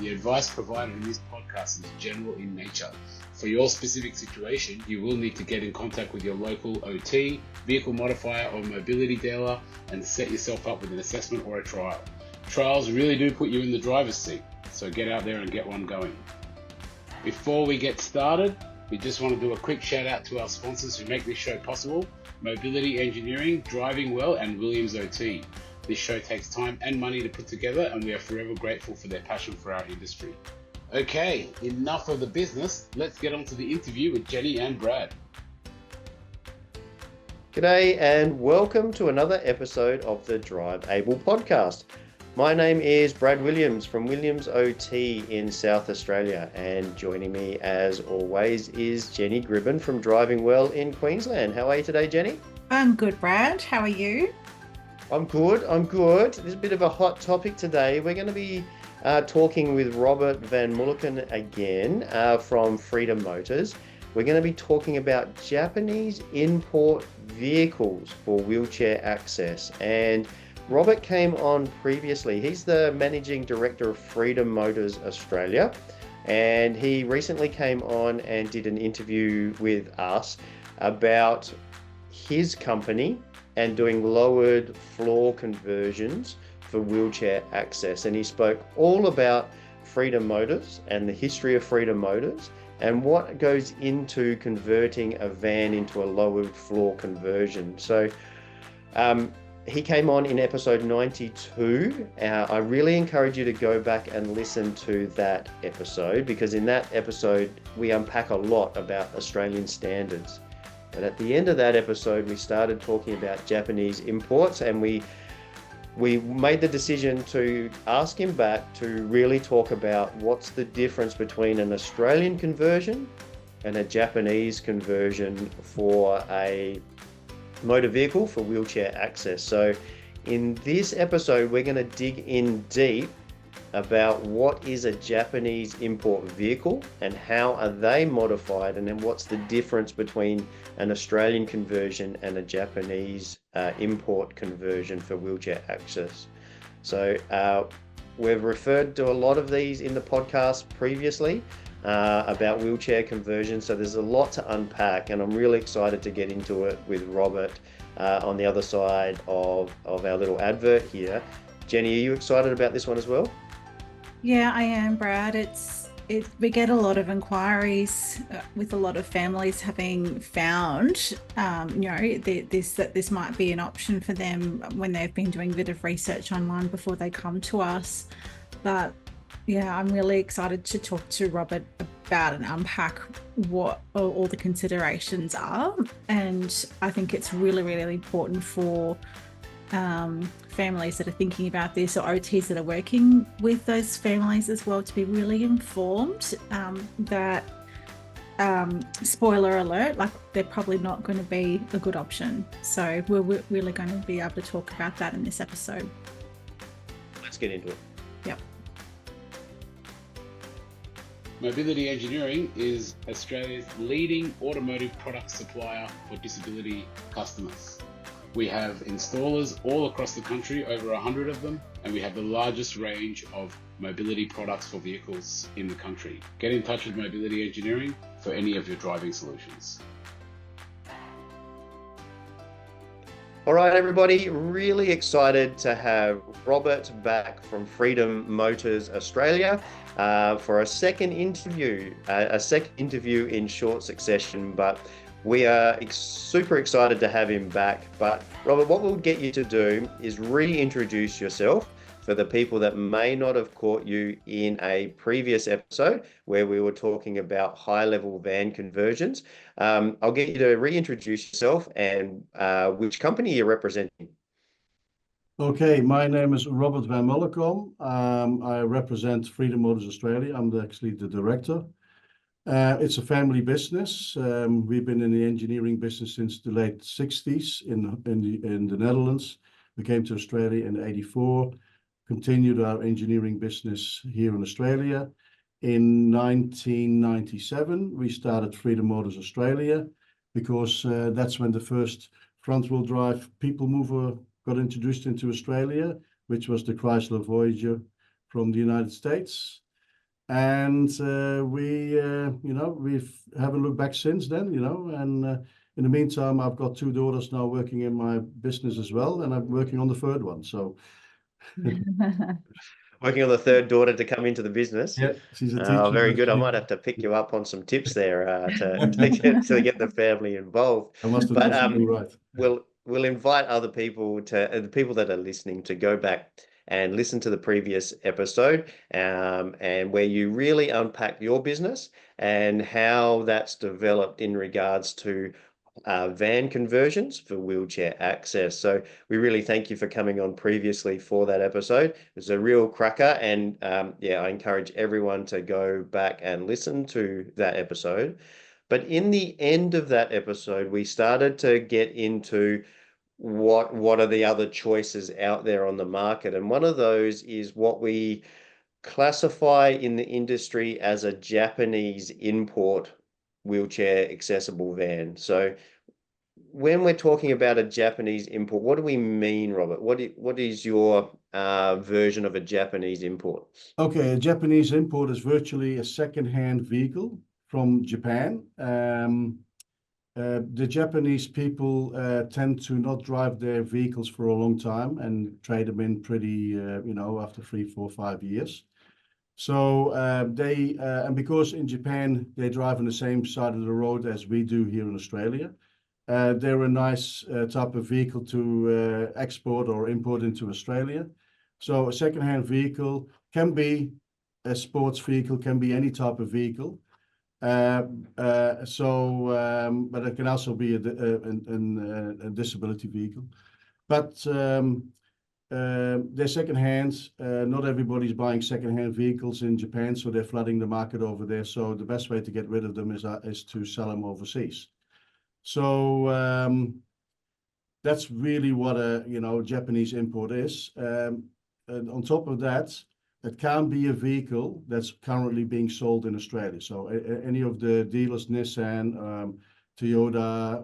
The advice provided in this podcast is general in nature. For your specific situation, you will need to get in contact with your local OT, vehicle modifier or mobility dealer and set yourself up with an assessment or a trial. Trials really do put you in the driver's seat, so get out there and get one going. Before we get started, we just want to do a quick shout out to our sponsors who make this show possible: Mobility Engineering, Driving Well, and Williams OT. This show takes time and money to put together, and we are forever grateful for their passion for our industry. Okay, enough of the business. Let's get on to the interview with Jenny and Brad. G'day and welcome to another episode of the Drive Able podcast. My name is Brad Williams from Williams OT in South Australia, and joining me as always is Jenny Gribben from Driving Well in Queensland. How are you today, Jenny? I'm good, Brad. How are you? I'm good. There's a bit of a hot topic today. We're going to be talking with Robert Van Mullekom again from Freedom Motors. We're going to be talking about Japanese import vehicles for wheelchair access. And Robert came on previously. He's the Managing Director of Freedom Motors Australia. And he recently came on and did an interview with us about his company and doing lowered floor conversions for wheelchair access. And he spoke all about Freedom Motors and the history of Freedom Motors and what goes into converting a van into a lowered floor conversion. So he came on in episode 92. I really encourage you to go back and listen to that episode, because in that episode we unpack a lot about Australian standards. But at the end of that episode, we started talking about Japanese imports, and we made the decision to ask him back to really talk about what's the difference between an Australian conversion and a Japanese conversion for a motor vehicle for wheelchair access. So in this episode, we're going to dig in deep about what is a Japanese import vehicle and how are they modified, and then what's the difference between an Australian conversion and a Japanese import conversion for wheelchair access. So we've referred to a lot of these in the podcast previously about wheelchair conversion, so there's a lot to unpack, and I'm really excited to get into it with Robert on the other side of our little advert here. Jenny, are you excited about this one as well? Yeah, I am, Brad. We get a lot of inquiries with a lot of families having found, that this might be an option for them when they've been doing a bit of research online before they come to us. But yeah, I'm really excited to talk to Robert about and unpack what all the considerations are. And I think it's really, really important for families that are thinking about this, or OTs that are working with those families as well, to be really informed that spoiler alert, like they're probably not going to be a good option. So we're really going to be able to talk about that in this episode. Let's get into it. Yep. Mobility Engineering is Australia's leading automotive product supplier for disability customers. We have installers all across the country, over 100 of them, and we have the largest range of mobility products for vehicles in the country. Get in touch with Mobility Engineering for any of your driving solutions. All right, everybody, really excited to have Robert back from Freedom Motors Australia for a second interview in short succession, but we are super excited to have him back. But Robert, what we'll get you to do is reintroduce yourself for the people that may not have caught you in a previous episode where we were talking about high-level van conversions. I'll get you to reintroduce yourself and which company you're representing. Okay, my name is Robert Van Mullekom. I represent Freedom Motors Australia. I'm actually the director. It's a family business. We've been in the engineering business since the late 60s in the Netherlands. We came to Australia in '84, continued our engineering business here in Australia. In 1997, we started Freedom Motors Australia because that's when the first front-wheel drive people mover got introduced into Australia, which was the Chrysler Voyager from the United States. And we haven't looked back since then, and in the meantime, I've got two daughters now working in my business as well, and I'm working on the third one. So Working on the third daughter to come into the business. yeah, she's a teacher. Very good. I might have to pick you up on some tips there to get the family involved. I must have But done something right. we'll invite other people the people that are listening to go back and listen to the previous episode, and where you really unpack your business and how that's developed in regards to van conversions for wheelchair access. So we really thank you for coming on previously for that episode. It was a real cracker, and yeah, I encourage everyone to go back and listen to that episode. But in the end of that episode, we started to get into what are the other choices out there on the market, and one of those is what we classify in the industry as a Japanese import wheelchair accessible van. So when we're talking about a Japanese import, what do we mean, Robert? What is your version of a Japanese import? Okay, a Japanese import is virtually a second-hand vehicle from Japan. The Japanese people tend to not drive their vehicles for a long time and trade them in pretty, after 3, 4, 5 years. So and because in Japan they drive on the same side of the road as we do here in Australia, they're a nice type of vehicle to export or import into Australia. So a second-hand vehicle can be a sports vehicle, can be any type of vehicle. But it can also be a disability vehicle. But they're second-hand. Not everybody's buying second-hand vehicles in Japan, so they're flooding the market over there. So the best way to get rid of them is to sell them overseas. So that's really what a Japanese import is. And on top of that, it can be a vehicle that's currently being sold in Australia. So any of the dealers, Nissan, Toyota,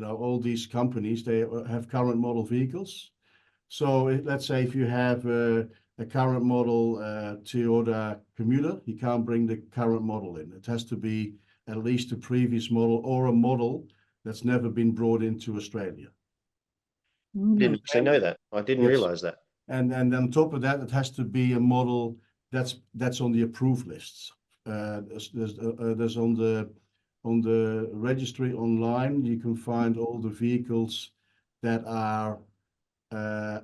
all these companies, they have current model vehicles. So let's say if you have a current model Toyota Commuter, you can't bring the current model in. It has to be at least a previous model or a model that's never been brought into Australia. Didn't actually know that. I didn't realize that. And then on top of that, it has to be a model that's on the approved lists. There's on the registry online, you can find all the vehicles that are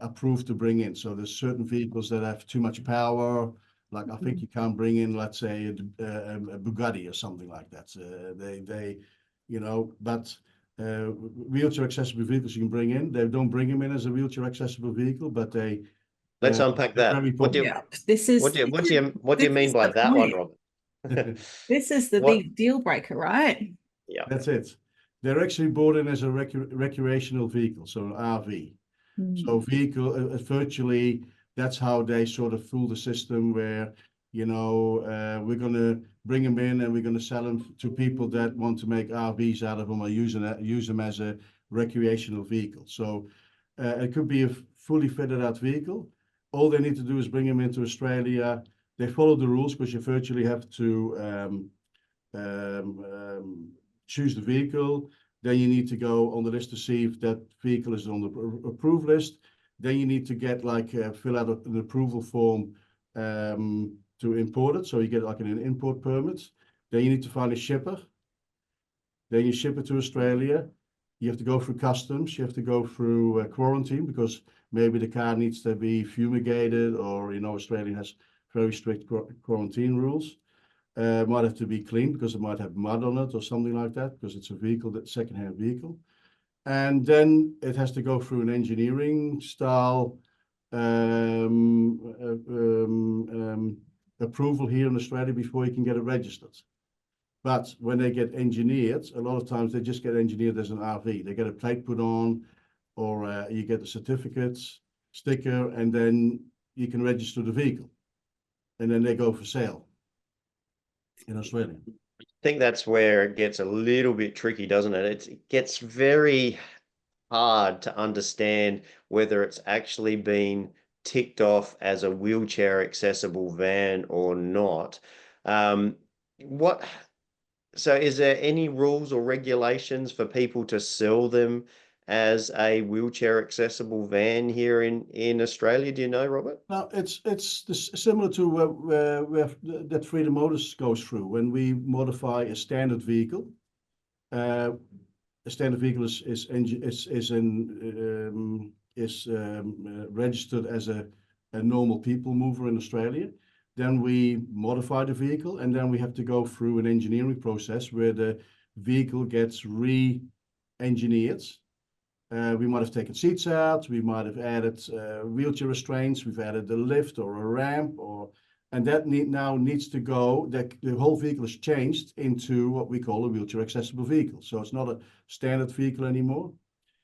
approved to bring in. So there's certain vehicles that have too much power. Like I think you can't bring in, let's say, a Bugatti or something like that. But wheelchair accessible vehicles you can bring in. They don't bring them in as a wheelchair accessible vehicle, but they. Let's unpack that. What do you mean by that one, Robert? This is the big deal breaker, right? Yeah, that's it. They're actually brought in as a recreational vehicle, so an RV. So vehicle virtually. That's how they sort of fool the system where, we're going to bring them in and we're going to sell them to people that want to make RVs out of them or use them as a recreational vehicle. So it could be a fully fitted out vehicle. All they need to do is bring them into Australia. They follow the rules because you virtually have to choose the vehicle. Then you need to go on the list to see if that vehicle is on the approved list. Then you need to get fill out an approval form to import it. So you get like an import permit. Then you need to find a shipper. Then you ship it to Australia. You have to go through customs. You have to go through quarantine because maybe the car needs to be fumigated or, Australia has very strict quarantine rules. Might have to be cleaned because it might have mud on it or something like that because it's a vehicle, that's a second-hand vehicle. And then it has to go through an engineering style approval here in Australia before you can get it registered. But when they get engineered, a lot of times they just get engineered as an RV. They get a plate put on, or you get a certificate, sticker, and then you can register the vehicle. And then they go for sale in Australia. I think that's where it gets a little bit tricky, doesn't it? It gets very hard to understand whether it's actually been ticked off as a wheelchair accessible van or not. What So is there any rules or regulations for people to sell them as a wheelchair accessible van here in Australia? Do you know, Robert? Now, similar to where that Freedom Motors goes through. When we modify a standard vehicle, a standard vehicle is registered as a normal people mover in Australia. Then we modify the vehicle, and then we have to go through an engineering process where the vehicle gets re-engineered. We might have taken seats out, we might have added wheelchair restraints, we've added a lift or a ramp, and that now needs to go, the whole vehicle is changed into what we call a wheelchair accessible vehicle. So it's not a standard vehicle anymore.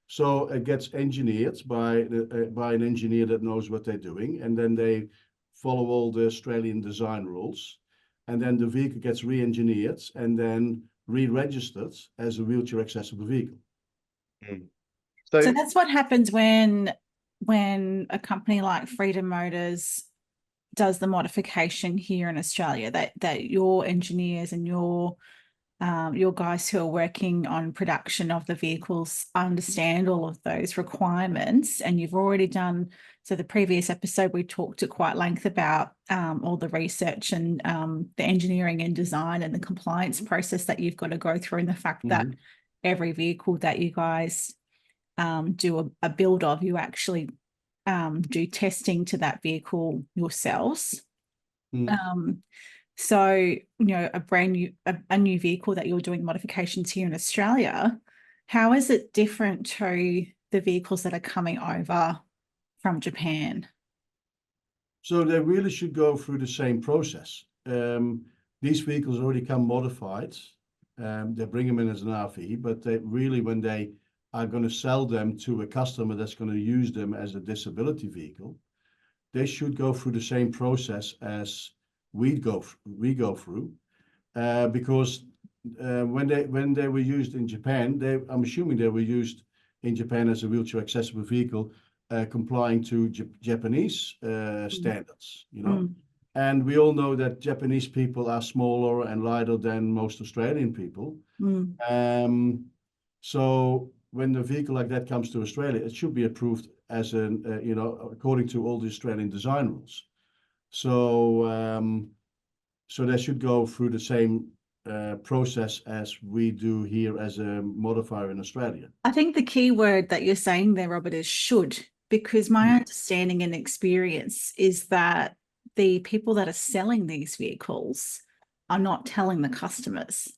So it gets engineered by an engineer that knows what they're doing, and then they follow all the Australian design rules, and then the vehicle gets re-engineered and then re-registered as a wheelchair accessible vehicle. Mm. So that's what happens when a company like Freedom Motors does the modification here in Australia, that your engineers and your guys who are working on production of the vehicles understand all of those requirements, and you've already done. So the previous episode, we talked at quite length about all the research and the engineering and design and the compliance process that you've got to go through, and the fact that every vehicle that you guys do a build of, you actually do testing to that vehicle yourselves. So, a new vehicle that you're doing modifications here in Australia, how is it different to the vehicles that are coming over from Japan? So they really should go through the same process. These vehicles already come modified. They bring them in as an RV, but they really, when they are going to sell them to a customer that's going to use them as a disability vehicle, they should go through the same process as we go through, because when they were used in Japan, I'm assuming they were used in Japan as a wheelchair accessible vehicle, complying to Japanese standards, And we all know that Japanese people are smaller and lighter than most Australian people. So when a vehicle like that comes to Australia, it should be approved as according to all the Australian design rules. So they should go through the same process as we do here as a modifier in Australia. I think the key word that you're saying there, Robert, is should, because my understanding and experience is that the people that are selling these vehicles are not telling the customers.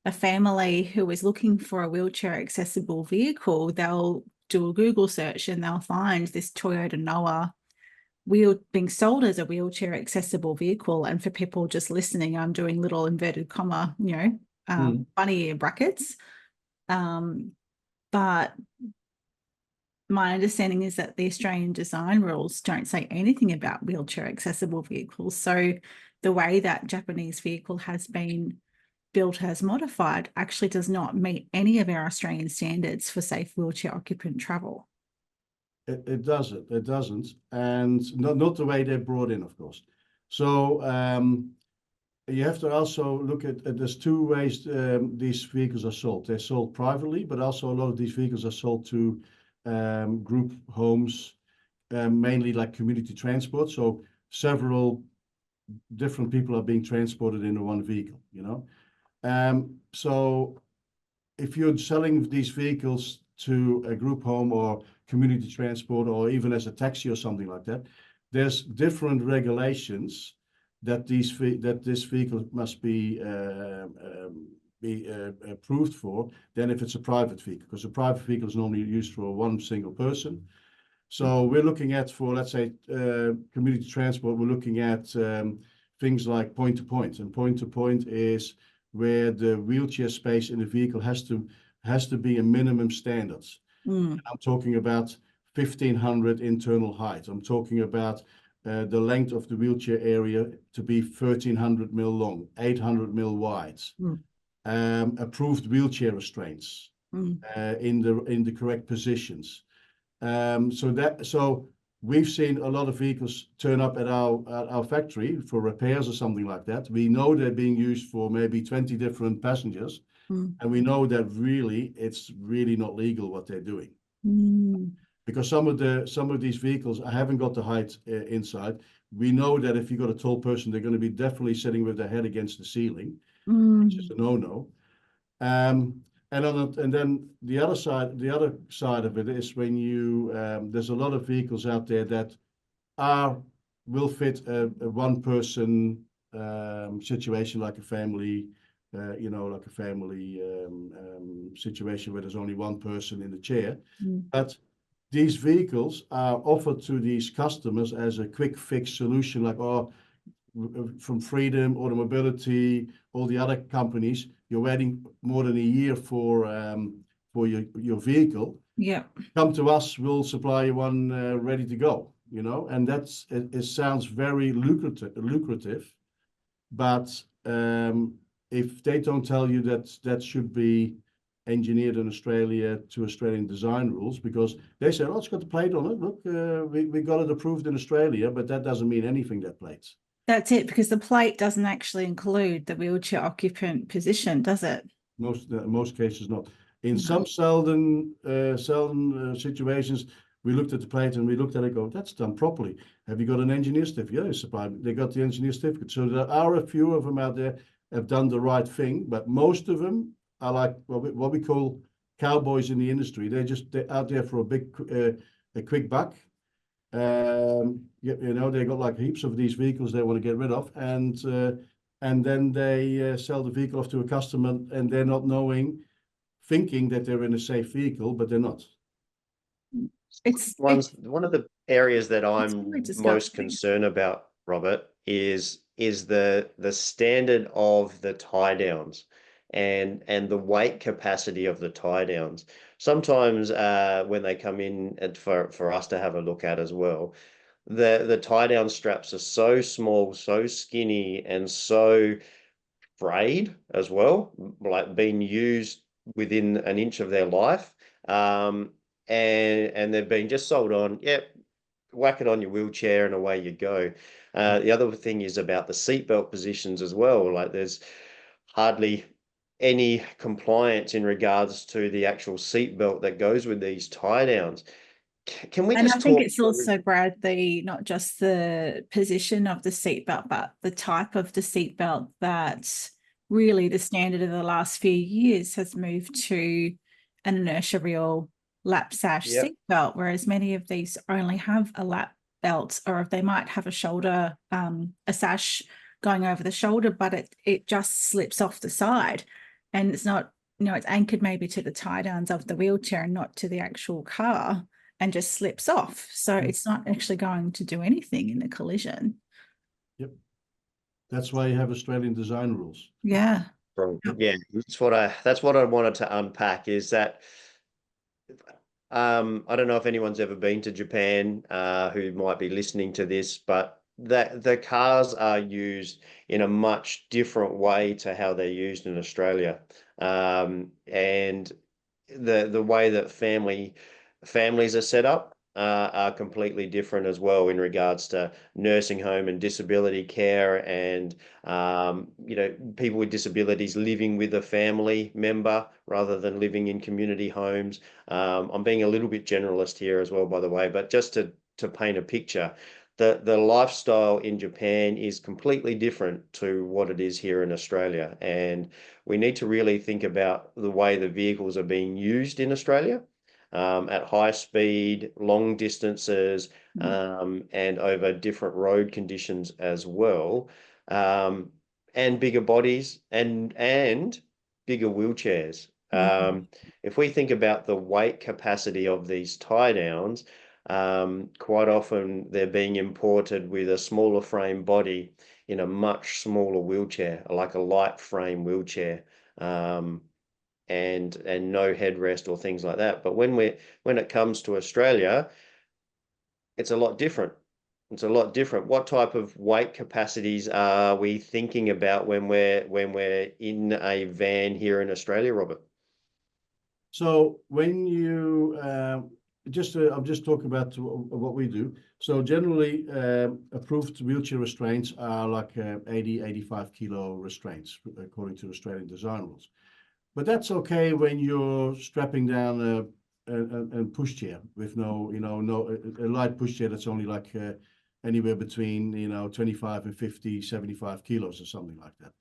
A family who is looking for a wheelchair accessible vehicle, they'll do a Google search and they'll find this Toyota Noah being sold as a wheelchair accessible vehicle. And for people just listening, I'm doing little inverted comma, bunny ear brackets. But my understanding is that the Australian design rules don't say anything about wheelchair accessible vehicles. So the way that Japanese vehicle has been built as modified actually does not meet any of our Australian standards for safe wheelchair occupant travel. It doesn't, and not the way they're brought in, of course. So you have to also look at there's two ways these vehicles are sold. They're sold privately, but also a lot of these vehicles are sold to group homes, mainly like community transport. So several different people are being transported in one vehicle, So if you're selling these vehicles to a group home or community transport, or even as a taxi or something like that, there's different regulations that this vehicle must be approved for than if it's a private vehicle, because a private vehicle is normally used for one single person. So we're looking at, for let's say community transport, we're looking at things like point to point, and point to point is where the wheelchair space in the vehicle has to be a minimum standards. I'm talking about 1,500 internal height. I'm talking about the length of the wheelchair area to be 1,300 mil long, 800 mil wide. Approved wheelchair restraints in the correct positions. So we've seen a lot of vehicles turn up at our factory for repairs or something like that. We know they're being used for maybe 20 different passengers, and we know that really it's really not legal what they're doing. Because some of these vehicles haven't got the height inside. We know that if you've got a tall person, they're going to be definitely sitting with their head against the ceiling, which is a no-no. And then the other side of it is when there's a lot of vehicles out there that will fit a one-person situation, like a family, like a family situation where there's only one person in the chair. But these vehicles are offered to these customers as a quick fix solution, like from Freedom, Automobility, all the other companies. You're waiting more than a year for your vehicle. Yeah. Come to us, we'll supply you one ready to go. And it sounds very lucrative, but if they don't tell you that should be engineered in Australia to Australian design rules, because they say, oh, it's got the plate on it. Look, we got it approved in Australia, but that doesn't mean anything, that plate. That's it, because the plate doesn't actually include the wheelchair occupant position, does it? Most cases not. In some seldom situations, we looked at the plate and we looked at it, go, that's done properly. Have you got an engineer certificate? Yeah, they got the engineer certificate. So there are a few of them out there have done the right thing, but most of them are like what we call cowboys in the industry. They're out there for a quick buck. They got like heaps of these vehicles they want to get rid of, and then they sell the vehicle off to a customer, and they're not thinking that they're in a safe vehicle, but they're not. It's one of the areas that I'm really most concerned about, Robert, is the standard of the tie downs and the weight capacity of the tie downs. Sometimes when they come in for us to have a look at as well, the tie down straps are so small, so skinny, and so frayed as well, like being used within an inch of their life. And they've been just sold on, whack it on your wheelchair and away you go. The other thing is about the seatbelt positions as well. Like there's hardly any compliance in regards to the actual seatbelt that goes with these tie downs. Can we just I think it's also, Brad, not just the position of the seatbelt, but the type of the seatbelt that really the standard of the last few years has moved to an inertia reel lap sash seatbelt, whereas many of these only have a lap belt, or they might have a shoulder, a sash going over the shoulder, but it just slips off the side, and it's not, it's anchored maybe to the tie downs of the wheelchair and not to the actual car, and just slips off. So it's not actually going to do anything in the collision. Yep. That's why you have Australian design rules. Yeah. Yeah, that's what I wanted to unpack, is that I don't know if anyone's ever been to Japan who might be listening to this, but that the cars are used in a much different way to how they're used in Australia. And the way that families are set up are completely different as well in regards to nursing home and disability care, and people with disabilities living with a family member rather than living in community homes. I'm being a little bit generalist here as well, by the way, but just to paint a picture, the lifestyle in Japan is completely different to what it is here in Australia, and we need to really think about the way the vehicles are being used in Australia. At high speed, long distances, and over different road conditions as well, and bigger bodies and bigger wheelchairs. If we think about the weight capacity of these tie downs, quite often they're being imported with a smaller frame body in a much smaller wheelchair, like a light frame wheelchair. And no headrest or things like that. But when it comes to Australia, it's a lot different. It's a lot different. What type of weight capacities are we thinking about when we're in a van here in Australia, Robert? So when I'm just talking about what we do. So generally, approved wheelchair restraints are like 80, 85 kilo restraints, according to Australian design rules. But that's okay when you're strapping down a pushchair with a light pushchair that's only like anywhere between 25 and 50, 75 kilos or something like that.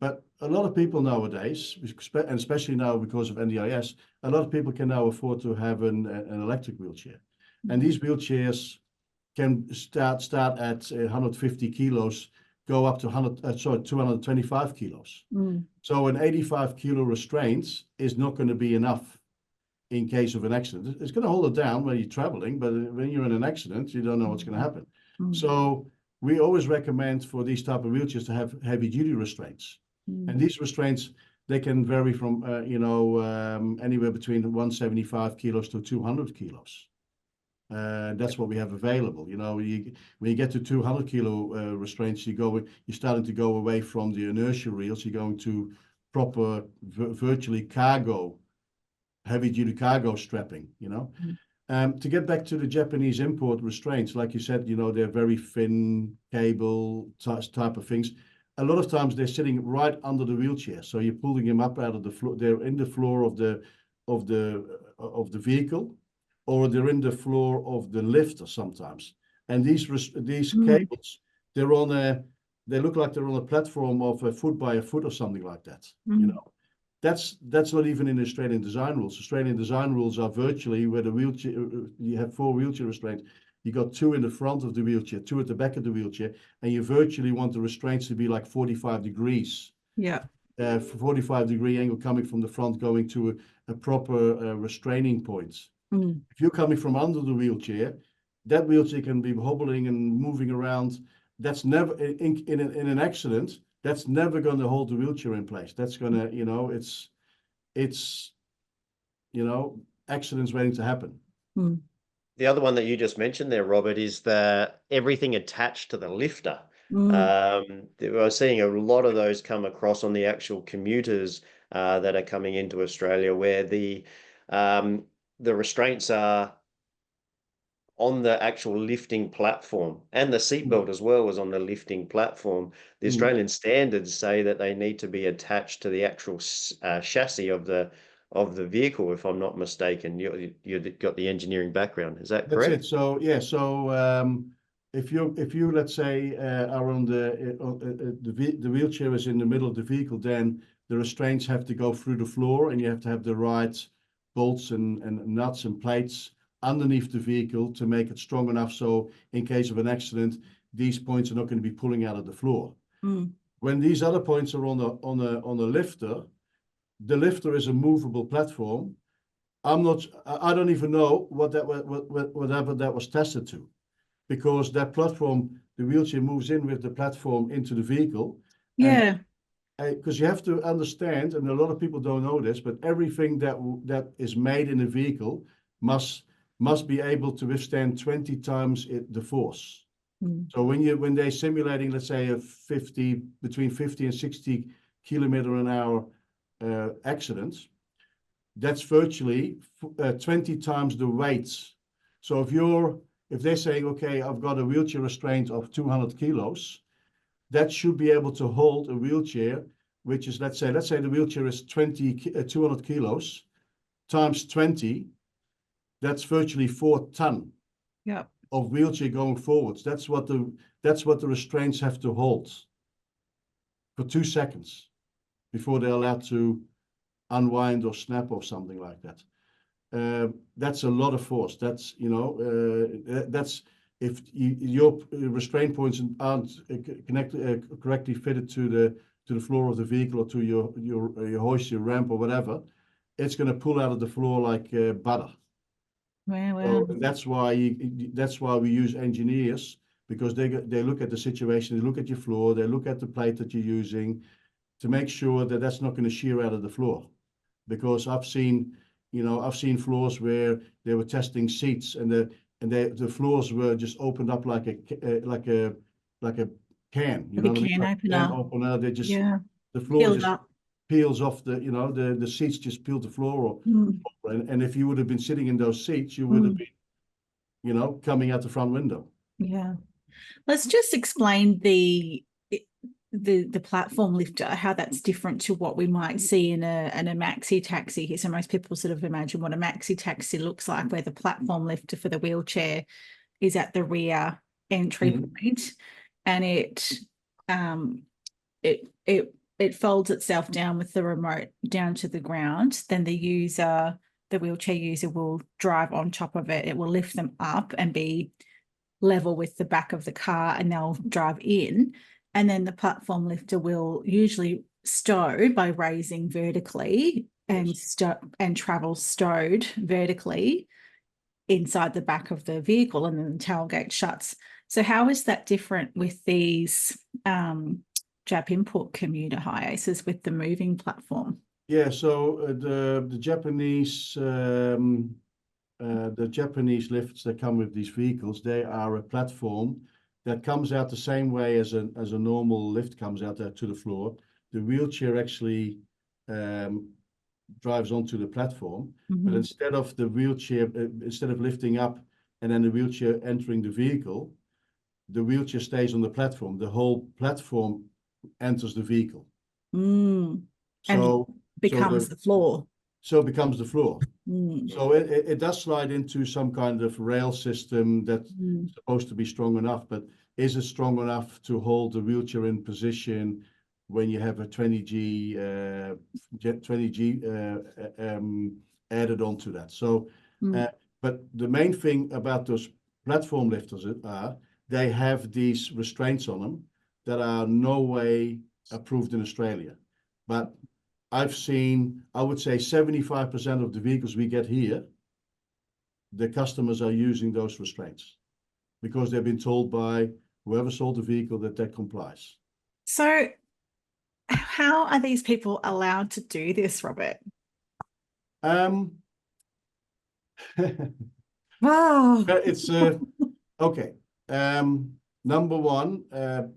But a lot of people nowadays, and especially now because of NDIS, a lot of people can now afford to have an electric wheelchair. And these wheelchairs can start at 150 kilos, go up to 225 kilos. So an 85 kilo restraint is not going to be enough in case of an accident. It's going to hold it down when you're traveling, but when you're in an accident, you don't know what's going to happen. So we always recommend for these type of wheelchairs to have heavy duty restraints. And these restraints, they can vary from, anywhere between 175 kilos to 200 kilos. That's what we have available. When you get to 200 kilo restraints, you're starting to go away from the inertia reels. You're going to proper, virtually heavy duty cargo strapping, To get back to the Japanese import restraints, like you said, they're very thin cable type of things. A lot of times they're sitting right under the wheelchair, so you're pulling them up out of the floor. They're in the floor of the vehicle, or they're in the floor of the lifter sometimes. And these cables, they look like they're on a platform of a foot by a foot or something like that. That's not even in Australian design rules. Australian design rules are virtually where the wheelchair, you have 4 wheelchair restraints. You got 2 in the front of the wheelchair, 2 at the back of the wheelchair, and you virtually want the restraints to be like 45 degrees. Yeah. 45-degree angle coming from the front, going to a proper restraining point. If you're coming from under the wheelchair, that wheelchair can be hobbling and moving around. That's never in an accident. That's never going to hold the wheelchair in place. That's going to, it's accidents waiting to happen. The other one that you just mentioned there, Robert, is everything attached to the lifter. I was seeing a lot of those come across on the actual commuters that are coming into Australia, where the restraints are on the actual lifting platform, and the seatbelt as well is on the lifting platform. The Australian standards say that they need to be attached to the actual chassis of the vehicle, if I'm not mistaken. You've got the engineering background, is that correct? That's it. So yeah, if you let's say are on the wheelchair is in the middle of the vehicle, then the restraints have to go through the floor, and you have to have the right bolts and nuts and plates underneath the vehicle to make it strong enough so in case of an accident, these points are not going to be pulling out of the floor. When these other points are on a lifter, the lifter is a movable platform. I don't even know whatever that was tested to, because that platform, the wheelchair moves in with the platform into the vehicle. Yeah. Because you have to understand, and a lot of people don't know this, but everything that is made in a vehicle must be able to withstand 20 times the force. So when they're simulating, let's say between 50 and 60 kilometer an hour accidents, that's virtually 20 times the weight. So if they're saying, okay, I've got a wheelchair restraint of 200 kilos, that should be able to hold a wheelchair, which is, let's say the wheelchair is 200 kilos times 20, that's virtually 4 ton of wheelchair going forwards. That's what the restraints have to hold for 2 seconds before they're allowed to unwind or snap or something like that. That's a lot of force. That's that's if your restraint points aren't correctly fitted to the floor of the vehicle, or to your hoist, your ramp, or whatever, it's going to pull out of the floor like butter. Wow. So that's why we use engineers, because they look at the situation, they look at your floor, they look at the plate that you're using to make sure that that's not going to shear out of the floor. Because I've seen floors where they were testing seats, and the floors were just opened up like a can. You know what I mean? Can opener. They just the floor Filled just up. peels off the seats just peel the floor, and if you would have been sitting in those seats, you would have been, coming out the front window. Yeah. Let's just explain the platform lifter, how that's different to what we might see in a maxi taxi here. So most people sort of imagine what a maxi taxi looks like, where the platform lifter for the wheelchair is at the rear entry point, and it folds itself down with the remote down to the ground. Then the wheelchair user will drive on top of it. It will lift them up and be level with the back of the car, and they'll drive in. And then the platform lifter will usually stow by raising vertically and travel stowed vertically inside the back of the vehicle, and then the tailgate shuts. So how is that different with these Jap import commuter HiAces with the moving platform? Yeah, so the Japanese lifts that come with these vehicles, they are a platform that comes out the same way as a normal lift comes out there to the floor. The wheelchair actually drives onto the platform, but instead of the wheelchair, instead of lifting up and then the wheelchair entering the vehicle stays on the platform. The whole platform enters the vehicle. And becomes the floor. So it becomes the floor. So it does slide into some kind of rail system that's supposed to be strong enough, but is it strong enough to hold the wheelchair in position when you have a 20G added onto that? So, but the main thing about those platform lifters are they have these restraints on them that are no way approved in Australia. But I've seen, I would say 75% of the vehicles we get here, the customers are using those restraints because they've been told by whoever sold the vehicle that complies. So how are these people allowed to do this, Robert? Wow. It's okay. Number one, a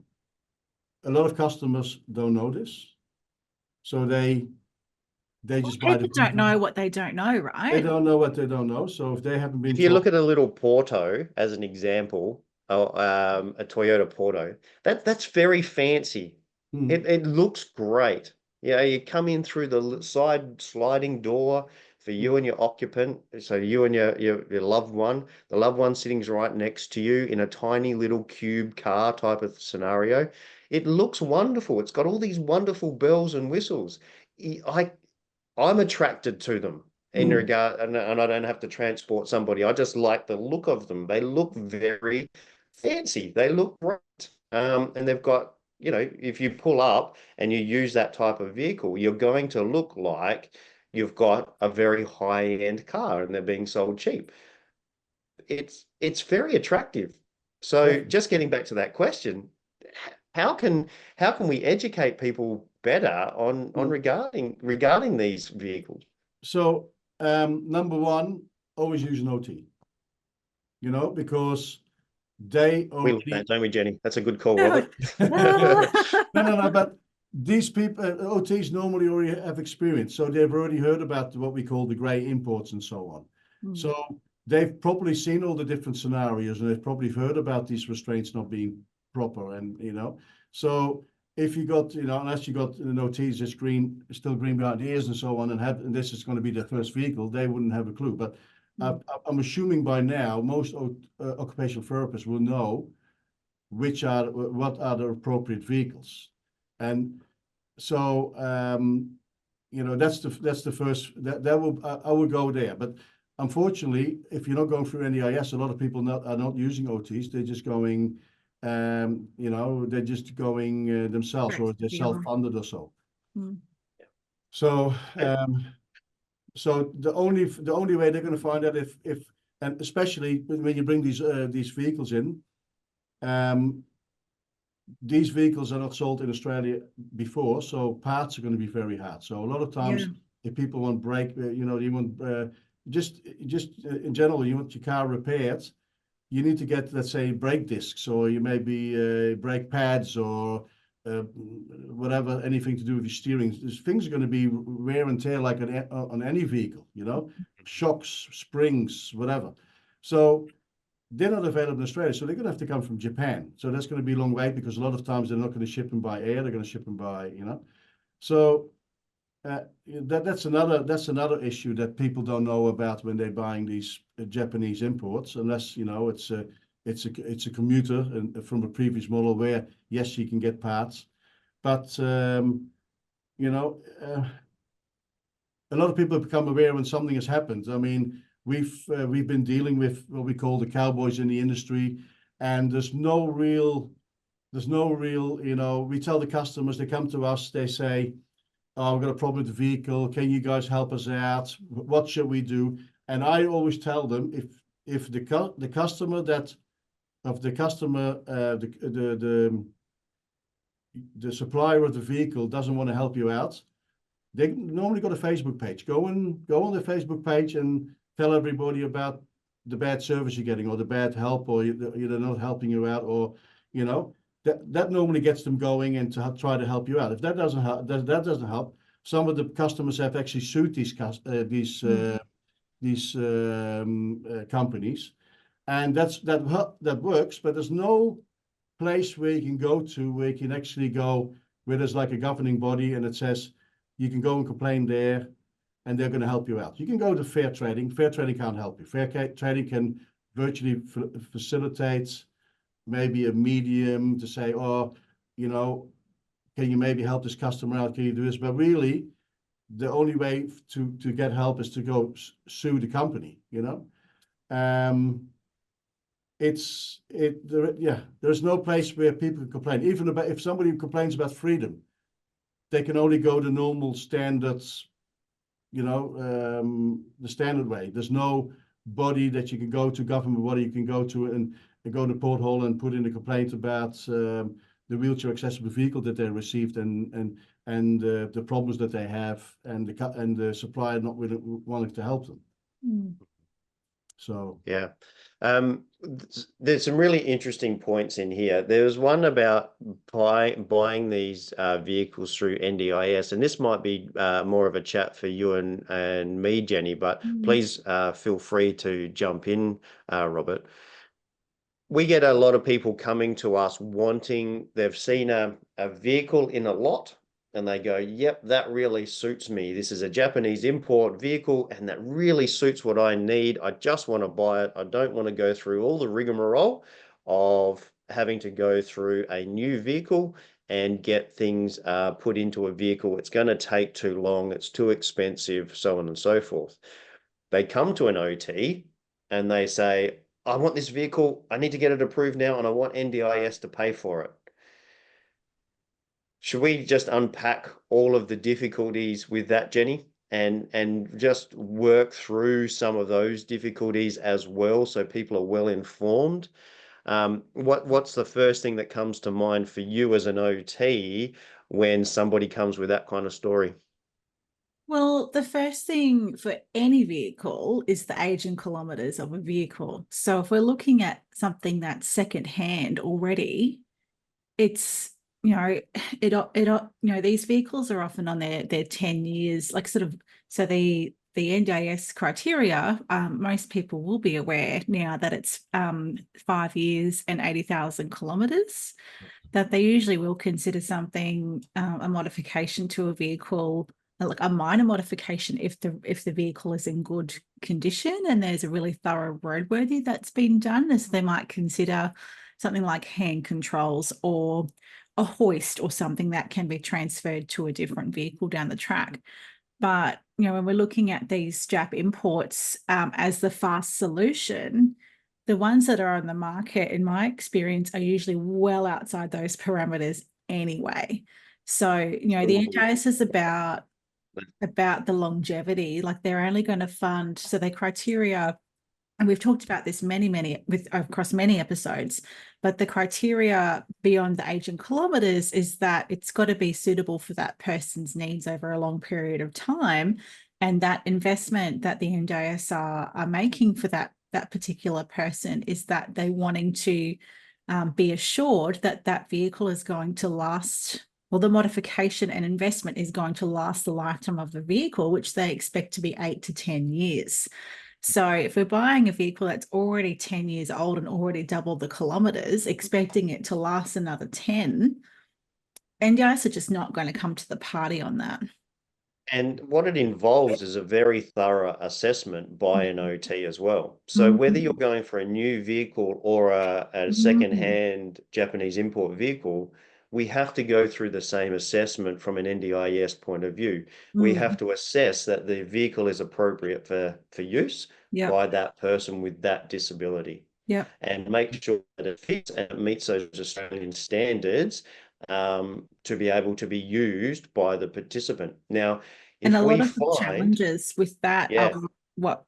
lot of customers don't know this. So they just buy the. People don't know what they don't know, right? They don't know what they don't know. So if they haven't been. If you look at a little Porto as an example, a Toyota Porto, that's very fancy. It looks great. You come in through the side sliding door for you and your occupant. So you and your loved one, the loved one sitting right next to you in a tiny little cube car type of scenario. It looks wonderful. It's got all these wonderful bells and whistles. I'm attracted to them in regard, and I don't have to transport somebody. I just like the look of them. They look very fancy. They look great. And they've got, if you pull up and you use that type of vehicle, you're going to look like you've got a very high-end car and they're being sold cheap. It's very attractive. So just getting back to that question, how can we educate people better on regarding these vehicles? So number one, always use an OT. Because they We love that, don't we, Jenny? That's a good call, Robert. No, but these people, OTs normally already have experience, so they've already heard about what we call the grey imports and so on. So they've probably seen all the different scenarios, and they've probably heard about these restraints not being proper, and so if you got unless you got an OTs that's still green behind the ears and so on, and this is going to be their first vehicle, they wouldn't have a clue. But I'm assuming by now most occupational therapists will know what are the appropriate vehicles, and so that's the first that I would go there. But unfortunately, if you're not going through NDIS, a lot of people are not using OTs. They're just going, they're just going themselves, or they're self-funded or so. So, so the only way they're going to find out if and especially when you bring these vehicles in, these vehicles are not sold in Australia before, so parts are going to be very hard. So a lot of times, if people want brake, you want just in general, you want your car repaired, you need to get, let's say, brake discs, or you maybe brake pads, or whatever, anything to do with your steering. Things are going to be wear and tear like on any vehicle, you know, shocks, springs, whatever. So they're not available in Australia, so they're going to have to come from Japan. So that's going to be a long wait because a lot of times they're not going to ship them by air. They're going to ship them by, you know. So that's another issue that people don't know about when they're buying these Japanese imports, unless you know it's a commuter and from a previous model where yes you can get parts, but you know a lot of people have become aware when something has happened. I mean, we've been dealing with what we call the cowboys in the industry, and there's no real, you know, we tell the customers, they come to us, they say, oh, we've got a problem with the vehicle. Can you guys help us out? What should we do? And I always tell them if the customer the supplier of the vehicle doesn't want to help you out, they normally got a Facebook page. Go on the Facebook page and tell everybody about the bad service you're getting or the bad help or they're not helping you out, or you know that normally gets them going and to try to help you out. If that doesn't help, some of the customers have actually sued these companies, and that works. But there's no place where you can go to where you can actually go where there's like a governing body and it says you can go and complain there and they're going to help you out. You can go to fair trading. Fair trading can't help you. Fair trading can virtually facilitate maybe a medium to say, oh, you know, can you maybe help this customer out? Can you do this? But really, the only way to get help is to go sue the company, you know? There's no place where people can complain. Even about if somebody complains about freedom, they can only go the normal standards, you know, the standard way. There's no body that you can go to, government body you can go to and go to Port Hall and put in a complaint about the wheelchair accessible vehicle that they received and the problems that they have and the supplier not wanting to help them. Mm. So yeah, there's some really interesting points in here. There was one about buying these vehicles through NDIS, and this might be more of a chat for you and me, Jenny, but please feel free to jump in, Robert. We get a lot of people coming to us they've seen a vehicle in a lot and they go, yep, that really suits me. This is a Japanese import vehicle and that really suits what I need. I just want to buy it. I don't want to go through all the rigmarole of having to go through a new vehicle and get things put into a vehicle. It's going to take too long. It's too expensive, so on and so forth. They come to an OT and they say, I want this vehicle, I need to get it approved now, and I want NDIS to pay for it. Should we just unpack all of the difficulties with that, Jenny, and just work through some of those difficulties as well so people are well informed? What's the first thing that comes to mind for you as an OT when somebody comes with that kind of story? Well, the first thing for any vehicle is the age in kilometers of a vehicle. So if we're looking at something that's secondhand already, it's, you know, these vehicles are often on their 10 years, like sort of, so the NDIS criteria, most people will be aware now that it's 5 years and 80,000 kilometers, that they usually will consider something a modification to a vehicle, like a minor modification if the vehicle is in good condition and there's a really thorough roadworthy that's been done. So they might consider something like hand controls or a hoist or something that can be transferred to a different vehicle down the track. But, you know, when we're looking at these Jap imports as the fast solution, the ones that are on the market, in my experience, are usually well outside those parameters anyway. So, you know, the NDIS is about the longevity. Like they're only going to fund, so their criteria, and we've talked about this across many episodes, but the criteria beyond the age in kilometers is that it's got to be suitable for that person's needs over a long period of time. And that investment that the NDIS are making for that particular person is that they're wanting to be assured that that vehicle is going to last, well, the modification and investment is going to last the lifetime of the vehicle, which they expect to be 8 to 10 years. So if we're buying a vehicle that's already 10 years old and already doubled the kilometres, expecting it to last another 10, NDIS are just not going to come to the party on that. And what it involves is a very thorough assessment by an OT as well. So whether you're going for a new vehicle or a second-hand Japanese import vehicle, we have to go through the same assessment from an NDIS point of view. We have to assess that the vehicle is appropriate for use by that person with that disability. And make sure that it fits and it meets those Australian standards to be able to be used by the participant. Now, and if a we lot of the find challenges with that what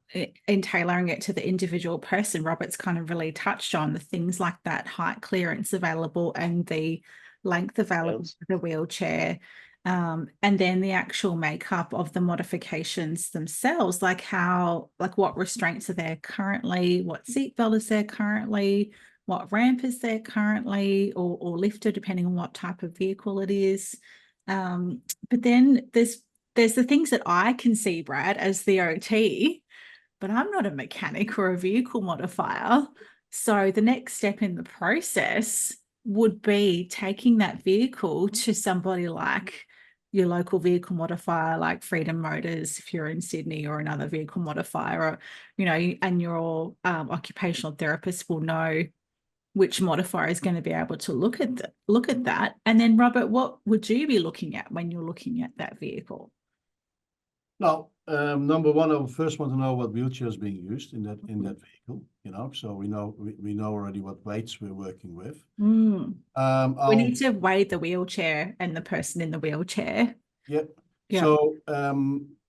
in tailoring it to the individual person, Robert's kind of really touched on the things like that height clearance available and the length available for the wheelchair, and then the actual makeup of the modifications themselves, like what restraints are there currently, what seatbelt is there currently, what ramp is there currently, or lifter, depending on what type of vehicle it is. But then there's the things that I can see, Brad, as the OT, but I'm not a mechanic or a vehicle modifier. So the next step in the process would be taking that vehicle to somebody like your local vehicle modifier, like Freedom Motors, if you're in Sydney, or another vehicle modifier, or, and your occupational therapist will know which modifier is going to be able to look at that. And then, Robert, what would you be looking at when you're looking at that vehicle? Now, number one, I first want to know what wheelchair is being used in that vehicle. So we know already what weights we're working with. We need to weigh the wheelchair and the person in the wheelchair. Yep. So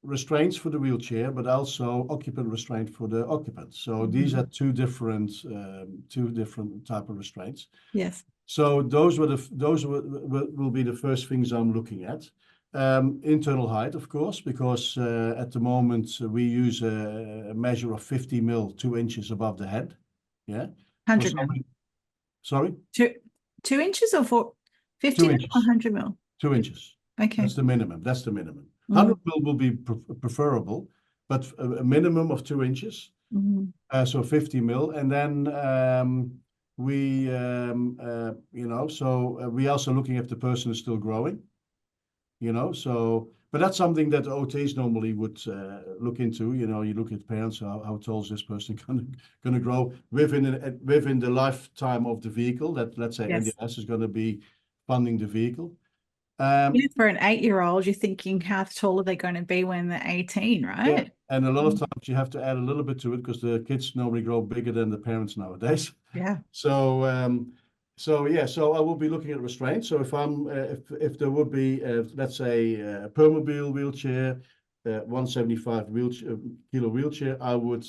restraints for the wheelchair, but also occupant restraint for the occupant. So these are two different type of restraints. Yes. So those will be the first things I'm looking at. Internal height, of course, because at the moment we use a measure of 50 mil, 2 inches above the head. Yeah. 100 mil. Sorry? 2 inches or 50 2 mil inches. or 100 mil? 2 inches. Okay. That's the minimum. 100 mil will be preferable, but a minimum of 2 inches. So 50 mil. And then we also looking if the person is still growing. But that's something that OTs normally would look into. You look at parents, how tall is this person going to grow within the lifetime of the vehicle? That, let's say, NDIS is going to be funding the vehicle. For an 8-year-old, you're thinking, how tall are they going to be when they're 18, right? Yeah. And a lot of times you have to add a little bit to it because the kids normally grow bigger than the parents nowadays. Yeah. So I will be looking at restraints. So if there would be, let's say, a permobile wheelchair, 175 kilo wheelchair, I would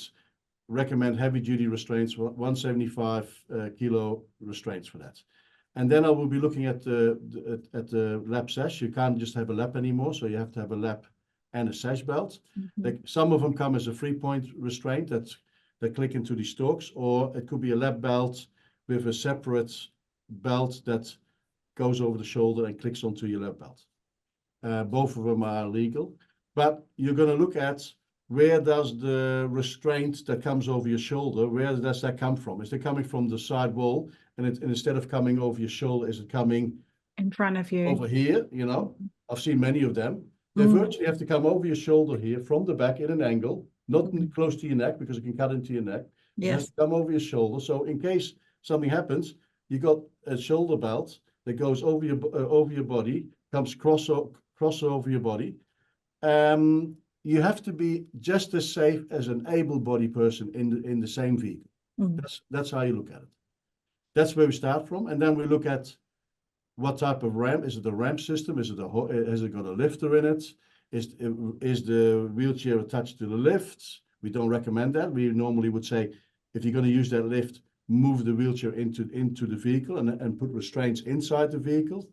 recommend heavy duty restraints, 175 kilo restraints for that. And then I will be looking at the lap sash. You can't just have a lap anymore, so you have to have a lap and a sash belt. Some of them come as a 3-point restraint that click into the stalks, or it could be a lap belt with a separate belt that goes over the shoulder and clicks onto your lap belt. Both of them are legal, but you're going to look at where does the restraint that comes over your shoulder, where does that come from? Is it coming from the side wall, and instead of coming over your shoulder, is it coming in front of you over here? I've seen many of them. They virtually have to come over your shoulder here from the back in an angle, not close to your neck because it can cut into your neck. It has to come over your shoulder. So in case something happens, you got a shoulder belt that goes over your body, comes cross over your body. You have to be just as safe as an able-bodied person in the same vehicle. That's how you look at it. That's where we start from, and then we look at what type of ramp. Is it a ramp system? Has it got a lifter in it? Is the wheelchair attached to the lift? We don't recommend that. We normally would say, if you're going to use that lift, move the wheelchair into the vehicle and put restraints inside the vehicle.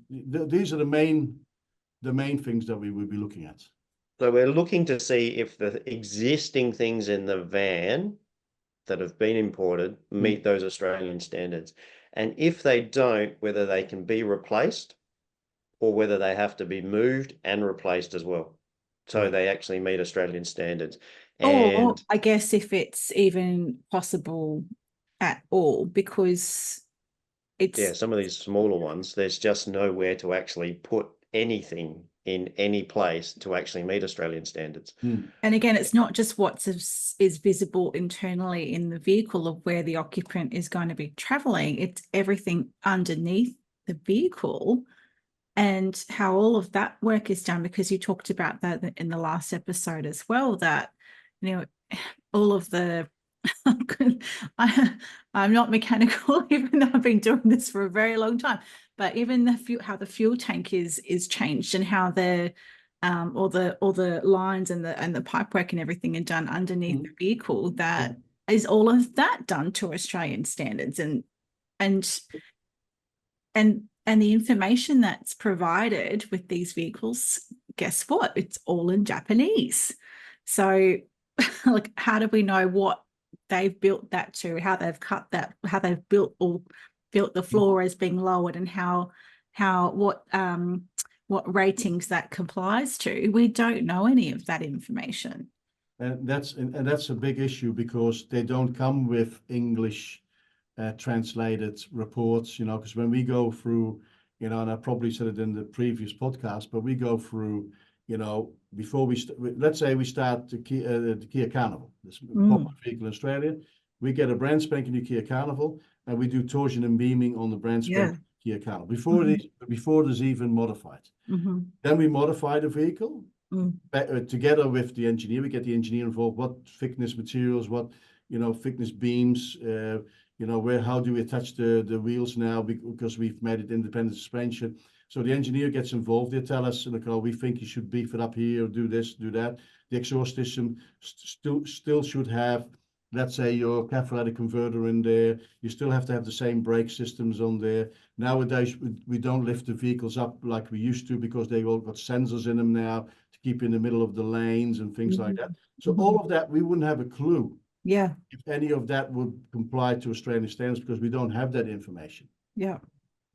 These are the main things that we will be looking at. So we're looking to see if the existing things in the van that have been imported meet those Australian standards. And if they don't, whether they can be replaced or whether they have to be moved and replaced as well. So they actually meet Australian standards. Or And I guess if it's even possible at all, because it's some of these smaller ones, there's just nowhere to actually put anything in any place to actually meet Australian standards. and again, it's not just what is visible internally in the vehicle of where the occupant is going to be traveling, it's everything underneath the vehicle and how all of that work is done, because you talked about that in the last episode as well, that, you know, all of the I'm not mechanical, even though I've been doing this for a very long time. But even how the fuel tank is changed, and how all the lines and the pipework and everything are done underneath the vehicle. That is all of that done to Australian standards, and the information that's provided with these vehicles. Guess what? It's all in Japanese. So, like, how do we know what they've built that to, how they've cut that, how they've built the floor as being lowered, and what ratings that complies to? We don't know any of that information. And that's a big issue, because they don't come with English translated reports, because when we go through, and I probably said it in the previous podcast, but we go through, before let's say we start the Kia Carnival, this popular vehicle in Australia, we get a brand spanking new Kia Carnival, and we do torsion and beaming on the brand spanking Kia Carnival before it is even modified. Then we modify the vehicle together with the engineer. We get the engineer involved. What thickness materials, what thickness beams, how do we attach the wheels now, because we've made it independent suspension. So the engineer gets involved. They tell us, we think you should beef it up here, do this, do that. The exhaust system still should have, let's say, your catalytic converter in there. You still have to have the same brake systems on there. Nowadays, we don't lift the vehicles up like we used to, because they all got sensors in them now to keep in the middle of the lanes and things like that. So all of that, we wouldn't have a clue if any of that would comply to Australian standards, because we don't have that information.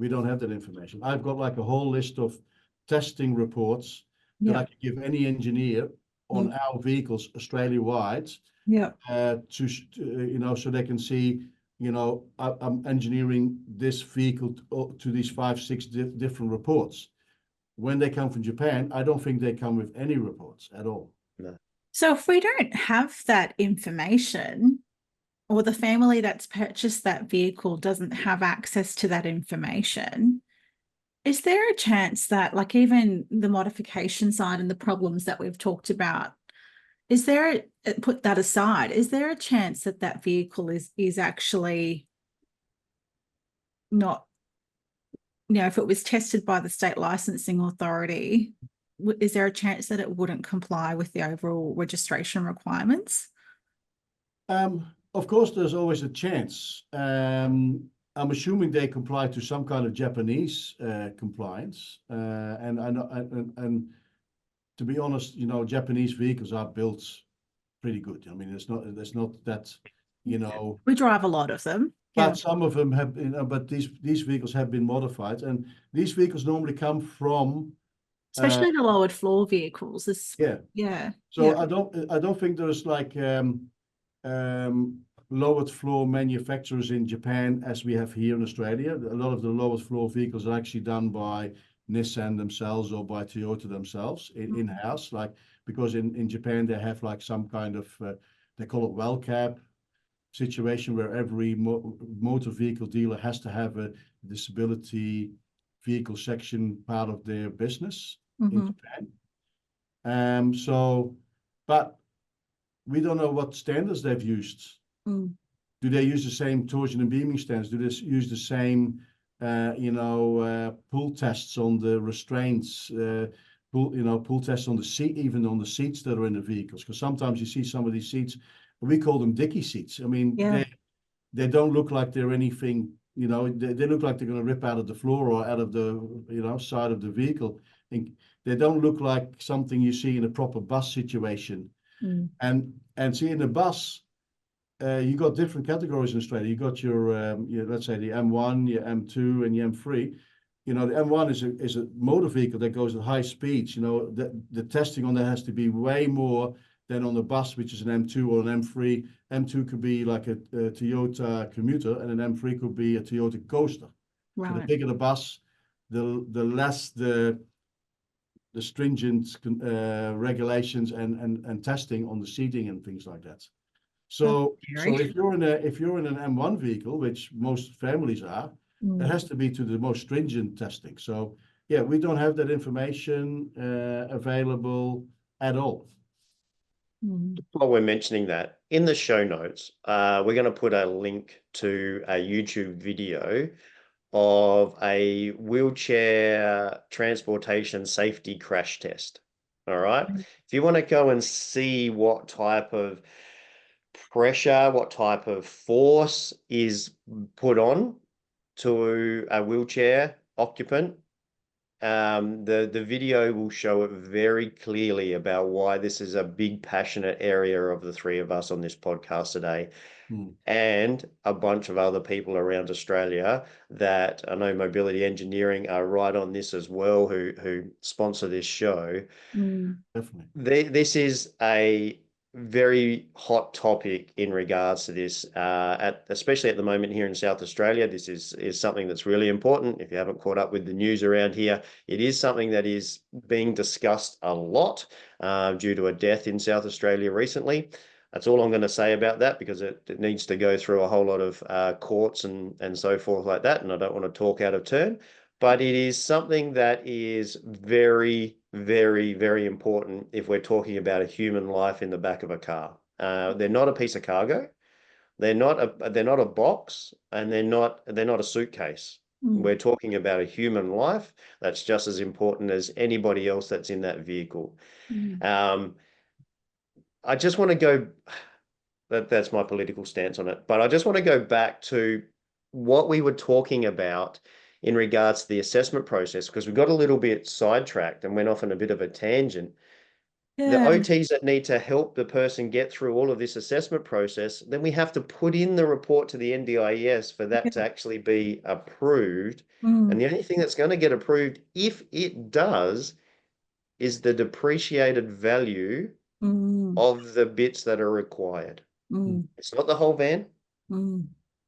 We don't have that information. I've got like a whole list of testing reports that I could give any engineer on our vehicles Australia-wide, so they can see, I'm engineering this vehicle to these 5-6 different reports. When they come from Japan, I don't think they come with any reports at all. No. So if we don't have that information, or the family that's purchased that vehicle doesn't have access to that information, is there a chance that, like, even the modification side and the problems that we've talked about, put that aside, is there a chance that that vehicle is actually not, if it was tested by the state licensing authority, is there a chance that it wouldn't comply with the overall registration requirements? Of course, there's always a chance. I'm assuming they comply to some kind of Japanese compliance, and to be honest, Japanese vehicles are built pretty good. I mean, there's not that, we drive a lot of them. But some of them have, but these vehicles have been modified, and these vehicles normally come from, especially the lowered floor vehicles. So I don't think there's like lowered floor manufacturers in Japan as we have here in Australia. A lot of the lowered floor vehicles are actually done by Nissan themselves or by Toyota themselves in-house, because in Japan they have like some kind of they call it well cap situation, where every motor vehicle dealer has to have a disability vehicle section part of their business in Japan. But we don't know what standards they've used. Do they use the same torsion and beaming standards? Do they use the same, pull tests on the restraints, pull tests on the seat, even on the seats that are in the vehicles? Because sometimes you see some of these seats, we call them dicky seats. I mean, they don't look like they're anything, they look like they're going to rip out of the floor or out of the, side of the vehicle. They don't look like something you see in a proper bus situation. Mm. And see, in a bus, you got different categories in Australia. You got your let's say the M1, your M2, and your M3. You know, the M1 is a motor vehicle that goes at high speeds. You know, the testing on that has to be way more than on the bus, which is an M2 or an M3. M2 could be like a Toyota commuter, and an M3 could be a Toyota coaster. So the Right. bigger the bus, the less the stringent regulations and testing on the seating and things like that. So if you're in an M1 vehicle, which most families are, it has to be to the most stringent testing. So yeah, we don't have that information available at all. While we're mentioning that, in the show notes, we're going to put a link to a YouTube video of a wheelchair transportation safety crash test. All right. If you want to go and see what type of pressure, what type of force is put on to a wheelchair occupant, the video will show it very clearly about why this is a big passionate area of the three of us on this podcast today. And a bunch of other people around Australia that I know Mobility Engineering are right on this as well, who sponsor this show. Definitely. This is a very hot topic in regards to this, especially at the moment here in South Australia. This is something that's really important. If you haven't caught up with the news around here, it is something that is being discussed a lot due to a death in South Australia recently. That's all I'm going to say about that, because it needs to go through a whole lot of courts and so forth like that, and I don't want to talk out of turn. But it is something that is very, very, very important if we're talking about a human life in the back of a car. They're not a piece of cargo. They're not a box, and they're not a suitcase. We're talking about a human life that's just as important as anybody else that's in that vehicle. I just want to go, that's my political stance on it, but I just want to go back to what we were talking about in regards to the assessment process, because we got a little bit sidetracked and went off on a bit of a tangent. The OTs that need to help the person get through all of this assessment process, then we have to put in the report to the NDIS for that to actually be approved. And the only thing that's going to get approved, if it does, is the depreciated value of the bits that are required. It's not the whole van.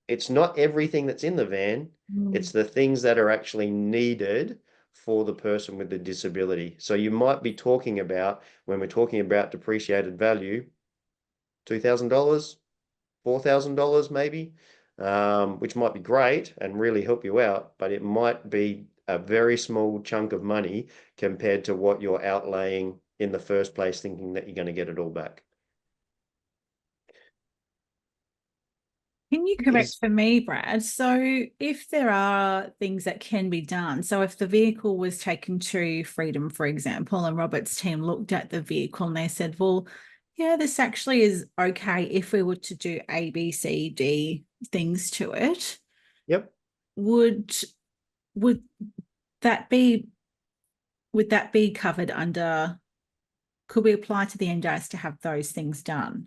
It's not everything that's in the van. It's the things that are actually needed for the person with the disability. So you might be talking about, when we're talking about depreciated value, $2,000, $4,000 maybe, which might be great and really help you out, but it might be a very small chunk of money compared to what you're outlaying in the first place, thinking that you're going to get it all back. Can you correct for me, Brad? So if there are things that can be done, so if the vehicle was taken to Freedom, for example, and Robert's team looked at the vehicle and they said, well, yeah, this actually is okay if we were to do A, B, C, D things to it. Yep. Would that be covered under, could we apply to the NDIS to have those things done?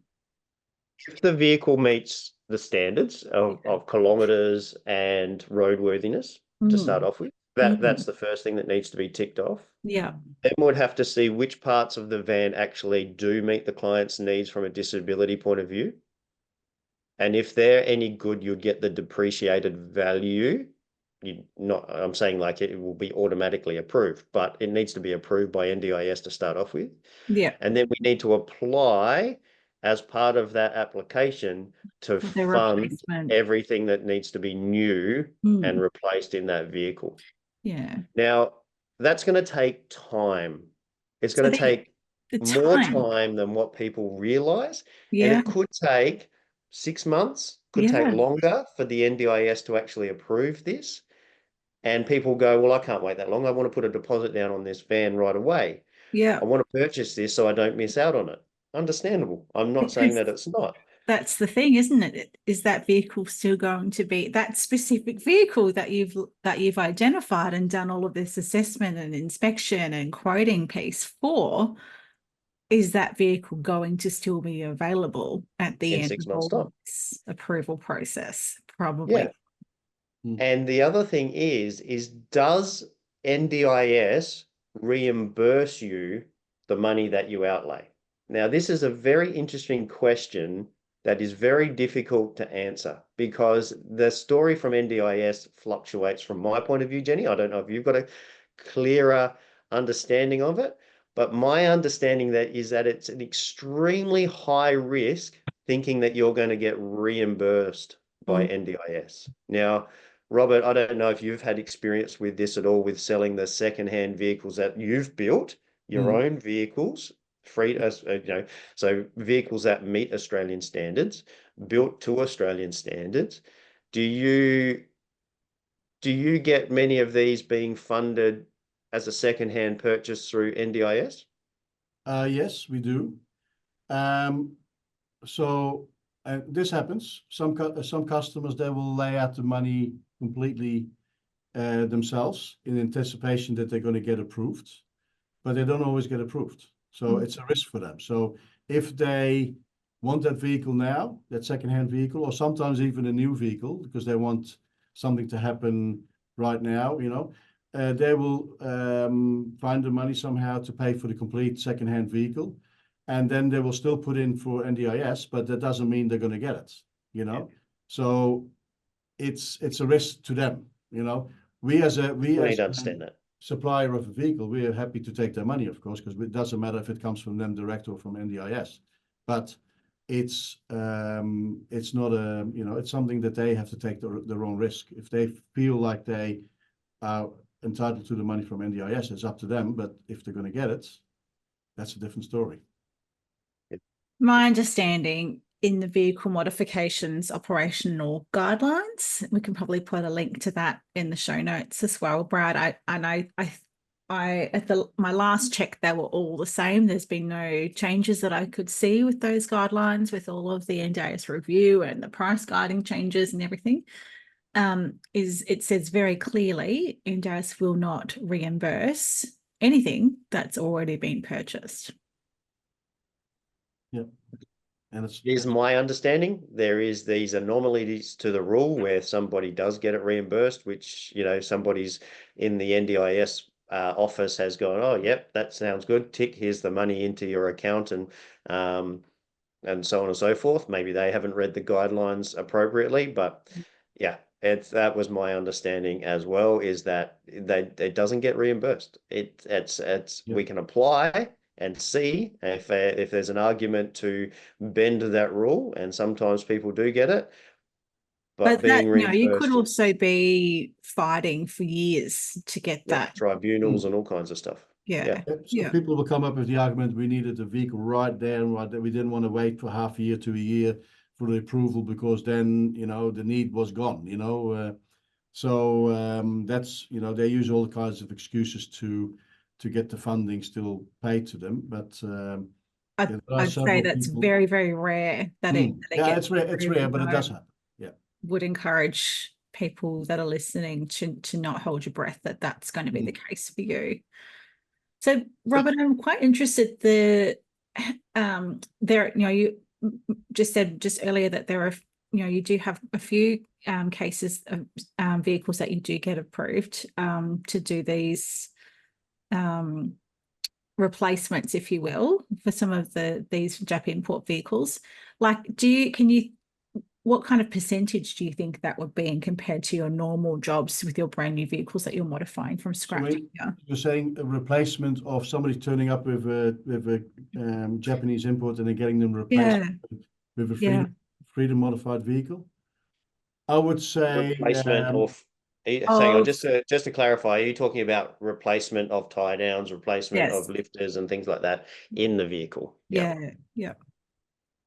If the vehicle meets the standards of kilometres and roadworthiness to start off with, that's the first thing that needs to be ticked off. Yeah. Then we'd have to see which parts of the van actually do meet the client's needs from a disability point of view. And if they're any good, you'd get the depreciated value. I'm saying like it will be automatically approved, but it needs to be approved by NDIS to start off with. Yeah. And then we need to apply as part of that application to fund everything that needs to be new and replaced in that vehicle. Yeah. Now, that's going to take time. It's going to take more time than what people realize. Yeah. And it could take 6 months, could take longer for the NDIS to actually approve this. And people go, well, I can't wait that long. I want to put a deposit down on this van right away. Yeah. I want to purchase this so I don't miss out on it. Understandable. I'm not saying that it's not. that's the thing, isn't it? Is that vehicle still going to be that specific vehicle that you've identified and done all of this assessment and inspection and quoting piece for? Is that vehicle going to still be available at the In end 6 of months' all of time. this approval process? Probably. Yeah. And the other thing is does NDIS reimburse you the money that you outlay? Now, this is a very interesting question that is very difficult to answer because the story from NDIS fluctuates from my point of view, Jenny. I don't know if you've got a clearer understanding of it, but my understanding that is that it's an extremely high risk thinking that you're going to get reimbursed by NDIS. Now, Robert, I don't know if you've had experience with this at all with selling the second-hand vehicles that you've built, your own vehicles, so vehicles that meet Australian standards, built to Australian standards. Do you get many of these being funded as a second-hand purchase through NDIS? Yes, we do. So this happens. Some customers, they will lay out the money completely themselves in anticipation that they're going to get approved, but they don't always get approved. So it's a risk for them. So if they want that vehicle now, that second-hand vehicle, or sometimes even a new vehicle, because they want something to happen right now, they will find the money somehow to pay for the complete second-hand vehicle. And then they will still put in for NDIS, but that doesn't mean they're going to get it, So it's a risk to them, We as a supplier of a vehicle, we are happy to take their money, of course, because it doesn't matter if it comes from them direct or from NDIS. But it's not it's something that they have to take their own risk. If they feel like they are entitled to the money from NDIS, it's up to them. But if they're going to get it, that's a different story. My understanding in the vehicle modifications operational guidelines, we can probably put a link to that in the show notes as well, Brad. I at my last check, they were all the same. There's been no changes that I could see with those guidelines, with all of the NDIS review and the price guiding changes and everything. It says very clearly NDIS will not reimburse anything that's already been purchased. Yeah. And here's my understanding. There is these anomalies to the rule where somebody does get it reimbursed, which, somebody's in the NDIS office has gone, oh, yep, that sounds good. Tick, here's the money into your account and so on and so forth. Maybe they haven't read the guidelines appropriately, but yeah, that was my understanding as well, is that it doesn't get reimbursed. We can apply and see if there's an argument to bend that rule, and sometimes people do get it. But being reimbursed, you could also be fighting for years to get that. Tribunals and all kinds of stuff. So people will come up with the argument we needed the vehicle right there and right there. We didn't want to wait for half a year to a year for the approval, because then the need was gone. That's they use all kinds of excuses to get the funding still paid to them, but I'd say that's very, very rare that it's rare, but it does happen. Would encourage people that are listening to not hold your breath that that's going to be the case for you. So, Robert, I'm quite interested. You just said just earlier that there are, you do have a few cases of vehicles that you do get approved to do these replacements, if you will, for some of these JAP import vehicles. Like, what kind of percentage do you think that would be in compared to your normal jobs with your brand new vehicles that you're modifying from scratch? You're saying a replacement of somebody turning up with a Japanese import and then getting them replaced with a freedom modified vehicle? I would say replacement of. Hang on, just to clarify, are you talking about replacement of tie downs, replacement of lifters and things like that in the vehicle? Yeah.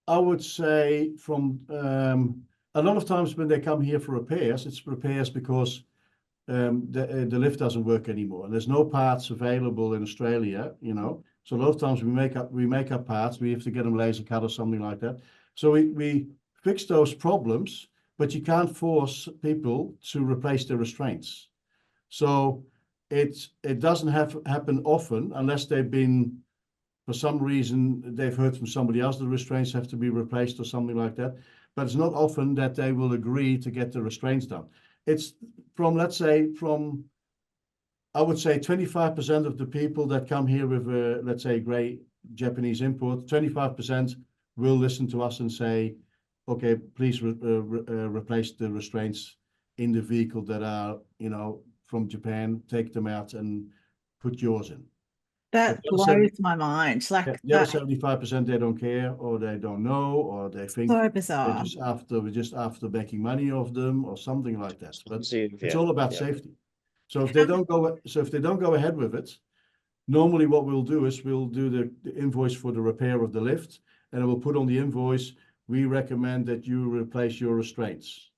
I would say from a lot of times when they come here for repairs, it's repairs because the lift doesn't work anymore, and there's no parts available in Australia. So a lot of times we make up parts. We have to get them laser cut or something like that. So we fix those problems, but you can't force people to replace their restraints. So it doesn't happen often unless they've been, for some reason, they've heard from somebody else the restraints have to be replaced or something like that. But it's not often that they will agree to get the restraints done. It's from, let's say, I would say 25% of the people that come here with, let's say, grey Japanese import, 25% will listen to us and say, okay, please replace the restraints in the vehicle that are, from Japan, take them out and put yours in. That blows my mind. Like The other 75%, they don't care, or they don't know, or they think so they're bizarre. just after making money off them, or something like that. But it's Yeah. all about safety. So if they don't go ahead with it, normally what we'll do is we'll do the invoice for the repair of the lift, and it will put on the invoice, we recommend that you replace your restraints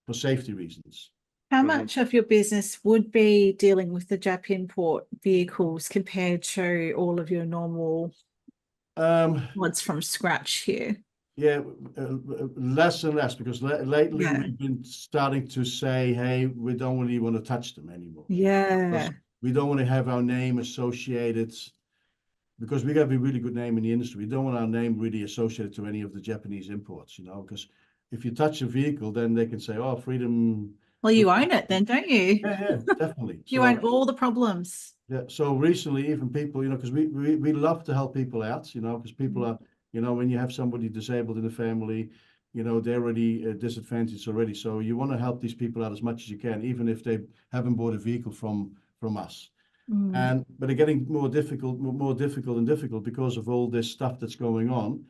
for safety reasons. How much of your business would be dealing with the Jap import vehicles compared to all of your normal ones from scratch here? Yeah, less and less, because lately we've been starting to say, hey, we don't really want to touch them anymore. Yeah. We don't want to have our name associated, because we have a really good name in the industry. We don't want our name really associated to any of the Japanese imports, because if you touch a vehicle, then they can say, oh, Freedom. Well, you own it then, don't you? Yeah, definitely. You own all the problems. Yeah. So recently, even people, because we love to help people out, because people are, when you have somebody disabled in the family, they're already disadvantaged already. So you want to help these people out as much as you can, even if they haven't bought a vehicle from us. But they're getting more difficult and difficult because of all this stuff that's going on.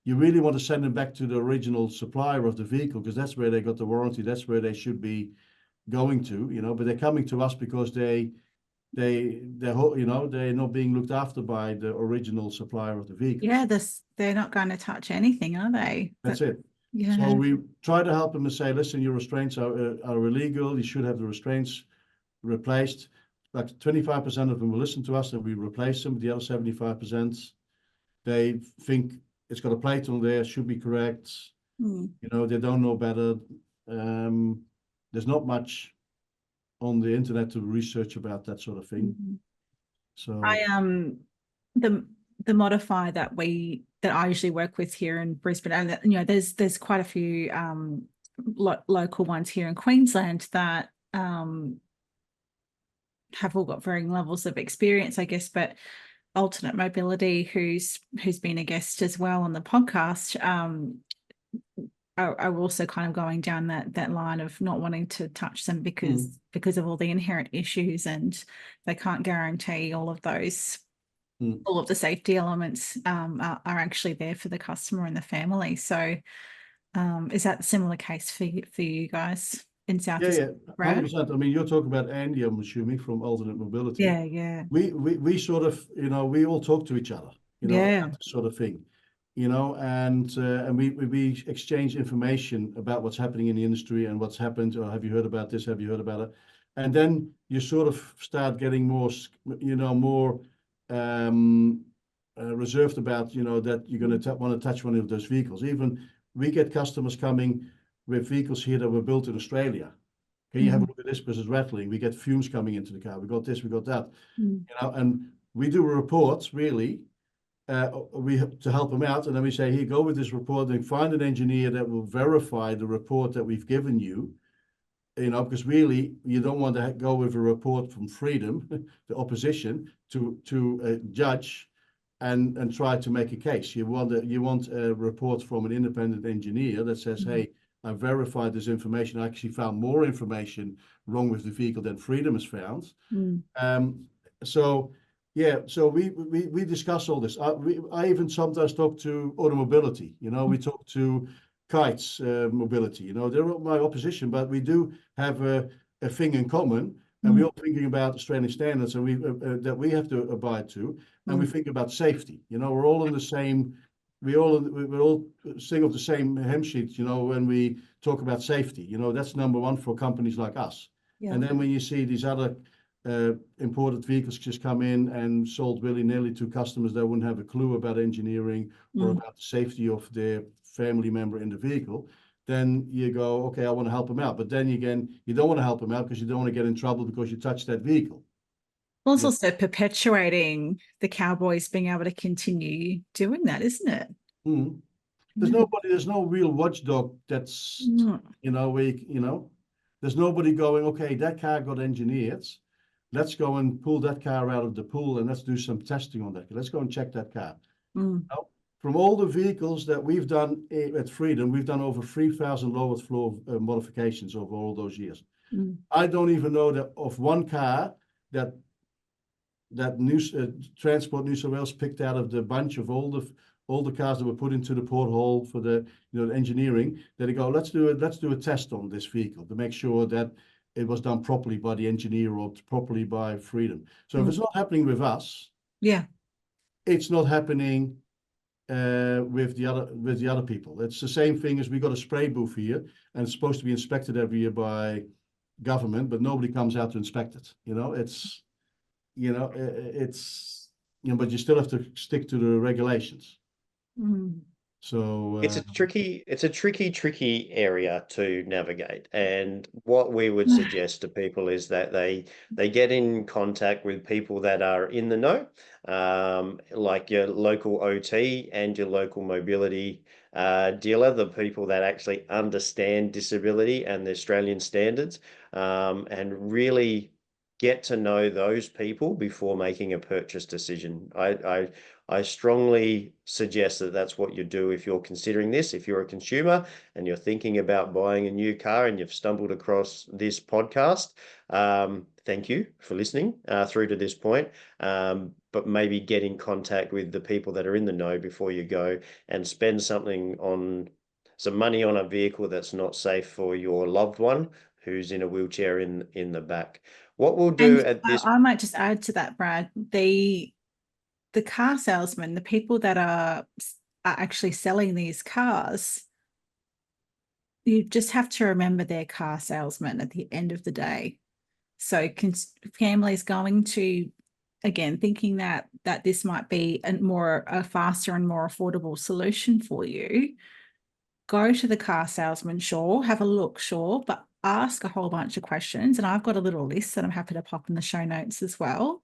You really want to send them back to the original supplier of the vehicle, because that's where they got the warranty. That's where they should be going to, but they're coming to us because they're not being looked after by the original supplier of the vehicle. Yeah, they're not going to touch anything, are they? That's it. Yeah. So we try to help them and say, listen, your restraints are illegal. You should have the restraints replaced. Like 25% of them will listen to us and we replace them. The other 75%, they think it's got a plate on there, should be correct. They don't know better. There's not much on the internet to research about that sort of thing. So the modifier that I usually work with here in Brisbane, and there's quite a few local ones here in Queensland that have all got varying levels of experience, I guess, but Alternate Mobility, who's been a guest as well on the podcast, are also kind of going down that line of not wanting to touch them because of all the inherent issues, and they can't guarantee all of those, all of the safety elements are actually there for the customer and the family. So is that a similar case for you guys in South Australia? Yeah, 100%. I mean, you're talking about Andy, I'm assuming, from Alternate Mobility. Yeah. We sort of, we all talk to each other, that sort of thing. And we exchange information about what's happening in the industry and what's happened. Or have you heard about this? Have you heard about it? And then you sort of start getting more reserved about, that you're going to want to touch one of those vehicles. Even we get customers coming with vehicles here that were built in Australia. Can you have a look at this because it's rattling? We get fumes coming into the car. We got this, we got that. And we do a report, really. We have to help them out, and then we say, here, go with this report and find an engineer that will verify the report that we've given you, because really you don't want to go with a report from Freedom, the opposition, to judge and try to make a case. You want a report from an independent engineer that says, hey, I verified this information. I actually found more information wrong with the vehicle than Freedom has found. So we discuss all this. I even sometimes talk to Automobility. We talk to Kites Mobility. They're not my opposition, but we do have a thing in common, and we're all thinking about Australian standards, and that we have to abide to, and we think about safety. We're all in the same. We all sing off the same hymn sheet. When we talk about safety. That's number one for companies like us. And then when you see these other imported vehicles just come in and sold willy-nilly to customers that wouldn't have a clue about engineering or about the safety of their family member in the vehicle, then you go, okay, I want to help them out. But then again, you don't want to help them out because you don't want to get in trouble because you touched that vehicle. Well, it's also perpetuating the cowboys being able to continue doing that, isn't it? Mm. There's no real watchdog that's, there's nobody going, okay, that car got engineered. Let's go and pull that car out of the pool and let's do some testing on that. Let's go and check that car. Now, from all the vehicles that we've done at Freedom, we've done over 3,000 lower floor modifications over all those years. I don't even know that of one car that Transport New South Wales picked out of the bunch of all the cars that were put into the porthole for the engineering, that they go, let's do a test on this vehicle to make sure that it was done properly by the engineer or properly by Freedom. So if it's not happening with us, it's not happening with the other people. It's the same thing as we got a spray booth here, and it's supposed to be inspected every year by government, but nobody comes out to inspect it. But you still have to stick to the regulations. So it's a tricky area to navigate. And what we would suggest to people is that they get in contact with people that are in the know, like your local OT and your local mobility dealer, the people that actually understand disability and the Australian standards, and really get to know those people before making a purchase decision. I strongly suggest that that's what you do if you're considering this. If you're a consumer and you're thinking about buying a new car and you've stumbled across this podcast, thank you for listening through to this point. But maybe get in contact with the people that are in the know before you go and spend some money on a vehicle that's not safe for your loved one who's in a wheelchair in the back. What we'll do at this... I might just add to that, Brad, the car salesmen, the people that are actually selling these cars, you just have to remember they're car salesmen at the end of the day. So families going to, again, thinking that this might be a faster and more affordable solution for you, go to the car salesman, sure, have a look, sure, but ask a whole bunch of questions. And I've got a little list that I'm happy to pop in the show notes as well.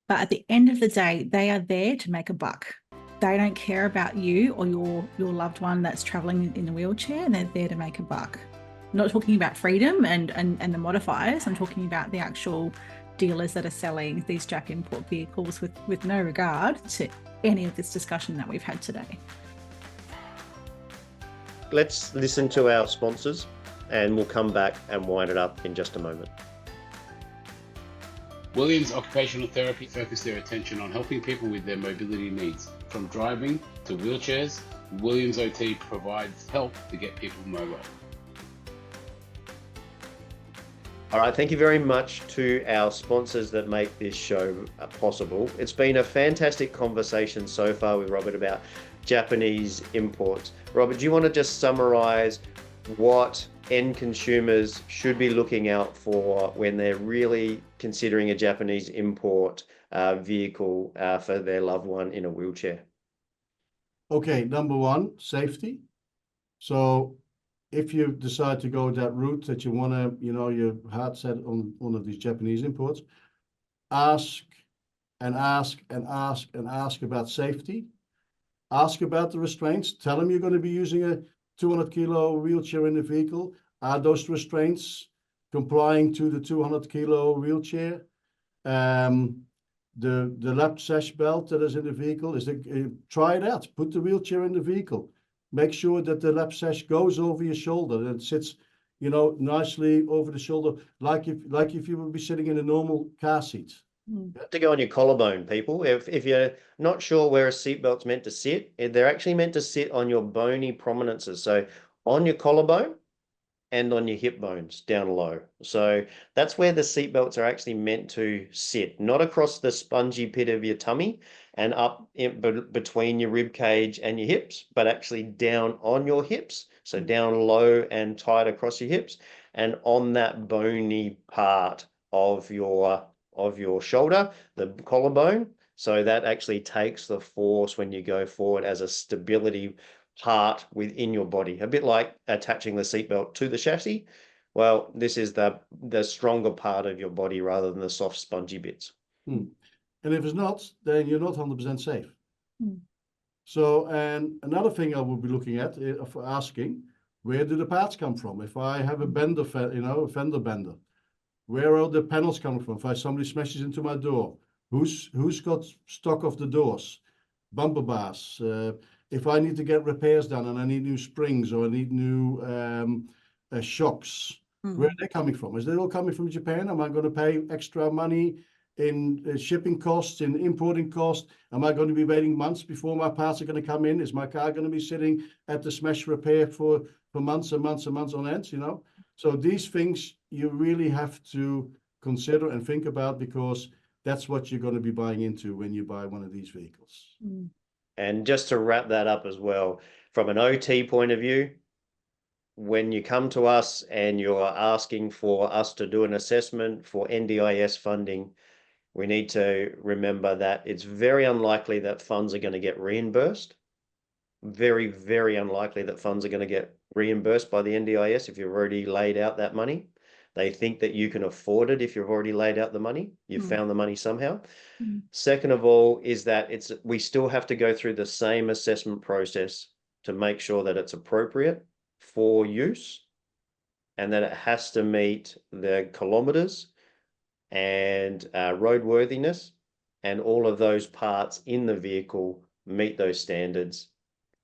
But at the end of the day, they are there to make a buck. They don't care about you or your loved one that's traveling in a wheelchair, and they're there to make a buck. I'm not talking about Freedom and the modifiers. I'm talking about the actual dealers that are selling these Jap import vehicles with no regard to any of this discussion that we've had today. Let's listen to our sponsors and we'll come back and wind it up in just a moment. Williams Occupational Therapy focus their attention on helping people with their mobility needs. From driving to wheelchairs, Williams OT provides help to get people mobile. All right, thank you very much to our sponsors that make this show possible. It's been a fantastic conversation so far with Robert about Japanese imports. Robert, do you want to just summarize what end consumers should be looking out for when they're really considering a Japanese import vehicle for their loved one in a wheelchair? Okay, number one, safety. So if you decide to go that route, that you want to, your heart set on one of these Japanese imports, ask about safety. Ask about the restraints. Tell them you're going to be using a 200-kilo wheelchair in the vehicle. Are those restraints complying to the 200-kilo wheelchair? The lap sash belt that is in the vehicle, try it out. Put the wheelchair in the vehicle. Make sure that the lap sash goes over your shoulder and sits, nicely over the shoulder, like if you would be sitting in a normal car seat. You have to go on your collarbone, people. If you're not sure where a seatbelt's meant to sit, they're actually meant to sit on your bony prominences. So on your collarbone and on your hip bones down low. So that's where the seatbelts are actually meant to sit, not across the spongy pit of your tummy and up between your rib cage and your hips, but actually down on your hips. So down low and tight across your hips and on that bony part of your shoulder, the collarbone. So that actually takes the force when you go forward as a stability part within your body, a bit like attaching the seatbelt to the chassis. Well, this is the stronger part of your body rather than the soft, spongy bits. And if it's not, then you're not 100% safe. Mm. So, and another thing I would be looking at for asking, where do the parts come from? If I have a bender, a fender bender, where are the panels coming from? If somebody smashes into my door, who's got stock of the doors, bumper bars? If I need to get repairs done and I need new springs or I need new shocks, where are they coming from? Is they all coming from Japan? Am I going to pay extra money in shipping costs, in importing costs? Am I going to be waiting months before my parts are going to come in? Is my car going to be sitting at the smash repair for months and months and months on end, So these things you really have to consider and think about, because that's what you're going to be buying into when you buy one of these vehicles. And just to wrap that up as well, from an OT point of view, when you come to us and you're asking for us to do an assessment for NDIS funding, we need to remember that it's very unlikely that funds are going to get reimbursed. Very, very unlikely that funds are going to get reimbursed by the NDIS if you've already laid out that money. They think that you can afford it if you've already laid out the money. You've found the money somehow. Second of all is that we still have to go through the same assessment process to make sure that it's appropriate for use and that it has to meet the kilometers and roadworthiness, and all of those parts in the vehicle meet those standards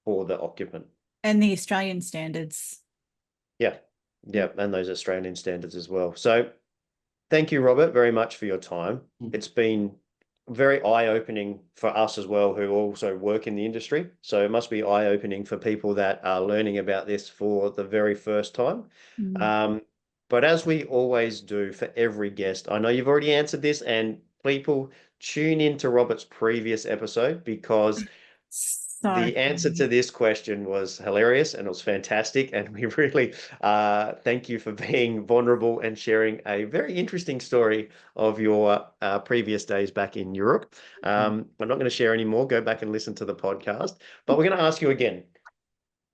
for the occupant. And the Australian standards. Yeah, and those Australian standards as well. So thank you, Robert, very much for your time. It's been very eye-opening for us as well, who also work in the industry. So it must be eye-opening for people that are learning about this for the very first time. But as we always do for every guest, I know you've already answered this, and people tune into Robert's previous episode, because the answer to this question was hilarious and it was fantastic. And we really thank you for being vulnerable and sharing a very interesting story of your previous days back in Europe. I'm not going to share any more. Go back and listen to the podcast. But we're going to ask you again.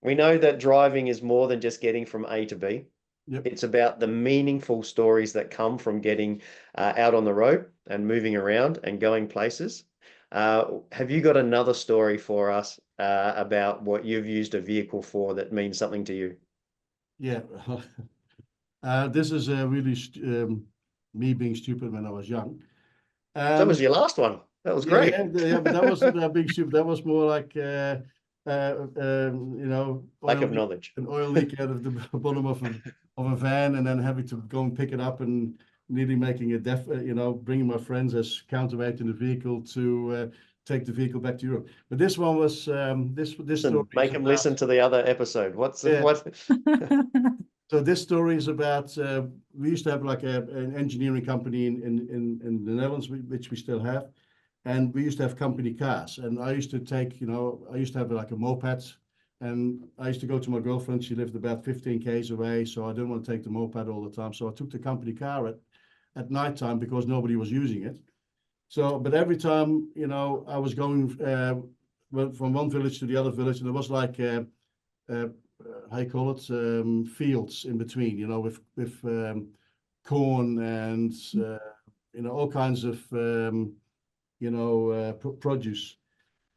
We know that driving is more than just getting from A to B. It's about the meaningful stories that come from getting out on the road and moving around and going places. Have you got another story for us about what you've used a vehicle for that means something to you? Yeah, this is really me being stupid when I was young. That was your last one. That was great. Yeah, but that wasn't being stupid. That was more like lack of knowledge. An oil leak out of the bottom of a van, and then having to go and pick it up and nearly making a bringing my friends as counterweight in the vehicle to take the vehicle back to Europe. But this one was this story. Make them listen to the other episode. What? So this story is about we used to have like an engineering company in the Netherlands, which we still have, and we used to have company cars. And I used to take, I used to have like a moped, and I used to go to my girlfriend. She lived about 15 k's away, so I didn't want to take the moped all the time. So I took the company car at nighttime because nobody was using it. So, but every time, I was going from one village to the other village, and there was like, how you call it, fields in between, with corn and, all kinds of, produce.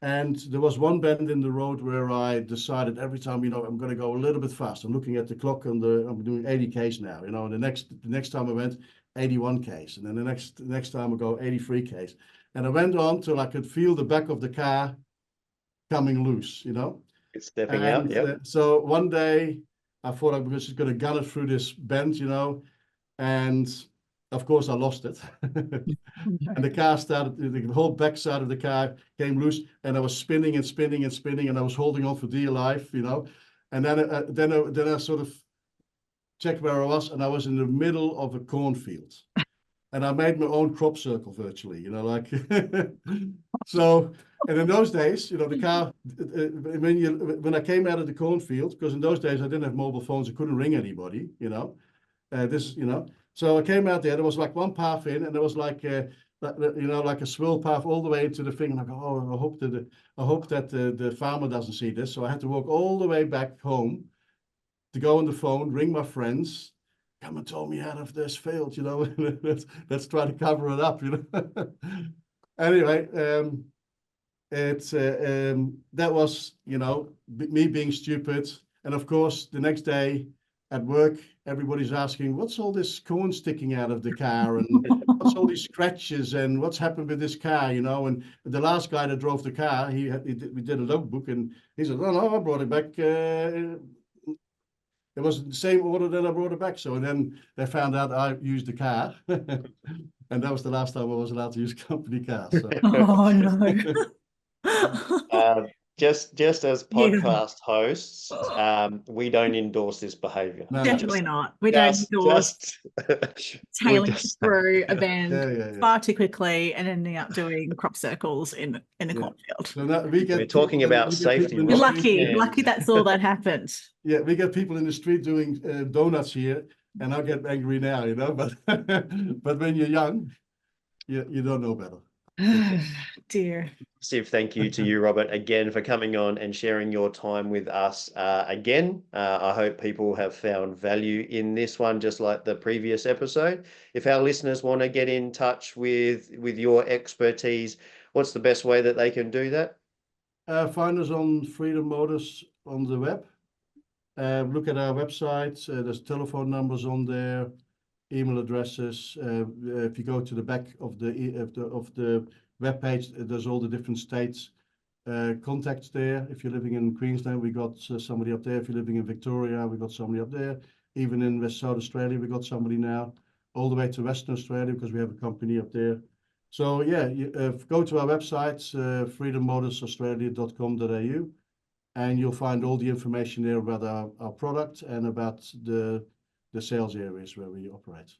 And there was one bend in the road where I decided every time, I'm going to go a little bit fast. I'm looking at the clock and I'm doing 80 k's now, and the next time I went 81 k's, and then the next time I go 83 k's. And I went on till I could feel the back of the car coming loose, It's stepping out, yeah. So one day I thought I was just going to gun it through this bend, and of course I lost it. And the car started, the whole back side of the car came loose, and I was spinning and spinning and spinning, and I was holding on for dear life, And then I sort of checked where I was, and I was in the middle of a cornfield. And I made my own crop circle virtually, So, and in those days, the car, when I came out of the cornfield, because in those days I didn't have mobile phones, I couldn't ring anybody, this, So I came out there. There was like one path in, and there was like like a swirl path all the way into the thing. And I go, oh, I hope that the farmer doesn't see this. So I had to walk all the way back home to go on the phone, ring my friends, come and tow me out of this field, let's try to cover it up, Anyway, it's that was, me being stupid. And of course, the next day at work, everybody's asking, what's all this corn sticking out of the car? And what's all these scratches? And what's happened with this car, And the last guy that drove the car, we did a logbook, and he said, oh, no, I brought it back. It was the same order that I brought it back. So then they found out I used the car. And that was the last time I was allowed to use company cars. So. Oh, no. Just as podcast hosts, we don't endorse this behaviour. No, Definitely not. We don't endorse tailing through a van far too quickly and ending up doing crop circles in a cornfield. So we're talking about safety. We're lucky that's all that happened. Yeah, we get people in the street doing donuts here, and I get angry now, But but when you're young, you don't know better. Dear. Massive thank you to you, Robert, again for coming on and sharing your time with us again. I hope people have found value in this one, just like the previous episode. If our listeners want to get in touch with your expertise, what's the best way that they can do that? Find us on Freedom Motors on the web. Look at our website. There's telephone numbers on there, email addresses. If you go to the back of the web page, there's all the different states contacts there. If you're living in Queensland, we got somebody up there. If you're living in Victoria, we got somebody up there. Even in South Australia, we got somebody now. All the way to Western Australia, because we have a company up there. So yeah, go to our website, freedommotorsaustralia.com.au, and you'll find all the information there about our product and about the sales areas where we operate.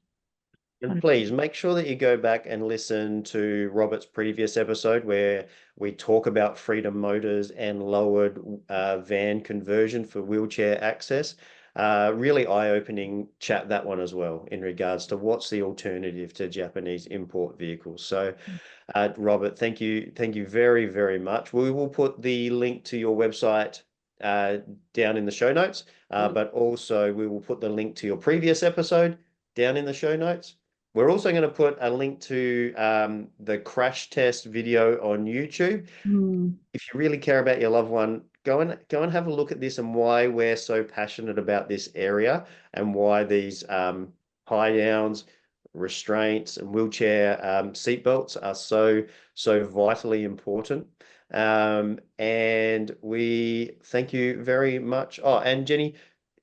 And please make sure that you go back and listen to Robert's previous episode where we talk about Freedom Motors and lowered van conversion for wheelchair access. Really eye-opening chat, that one as well, in regards to what's the alternative to Japanese import vehicles. So, Robert, thank you very, very much. We will put the link to your website down in the show notes, but also we will put the link to your previous episode down in the show notes. We're also going to put a link to the crash test video on YouTube. If you really care about your loved one, go and have a look at this and why we're so passionate about this area and why these high downs, restraints, and wheelchair seatbelts are so vitally important. And we thank you very much. Oh, and Jenny,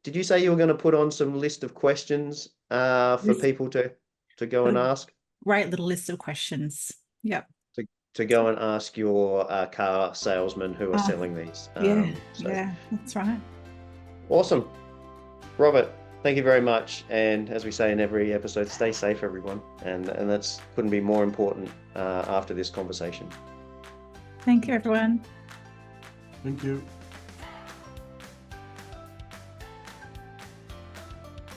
did you say you were going to put on some list of questions for people to go and ask? Great little list of questions. Yep. To go and ask your car salesmen who are selling these. Yeah, that's right. Awesome. Robert, thank you very much. And as we say in every episode, stay safe, everyone. And that's couldn't be more important after this conversation. Thank you, everyone. Thank you.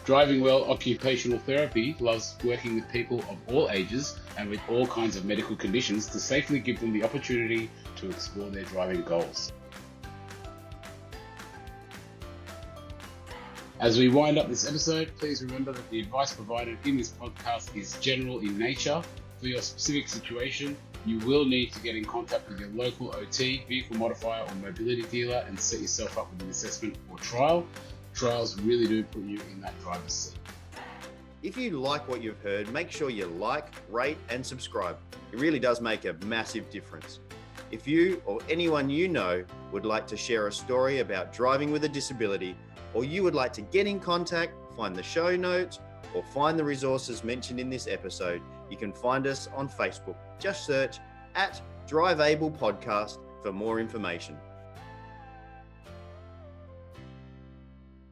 Driving Well Occupational Therapy loves working with people of all ages and with all kinds of medical conditions to safely give them the opportunity to explore their driving goals. As we wind up this episode, please remember that the advice provided in this podcast is general in nature. For your specific situation, you will need to get in contact with your local OT, vehicle modifier or mobility dealer and set yourself up with an assessment or trial. Trials really do put you in that driver's seat. If you like what you've heard, make sure you like, rate and subscribe. It really does make a massive difference. If you or anyone you know would like to share a story about driving with a disability, or you would like to get in contact, find the show notes, or find the resources mentioned in this episode, you can find us on Facebook. Just search @DriveAblePodcast for more information.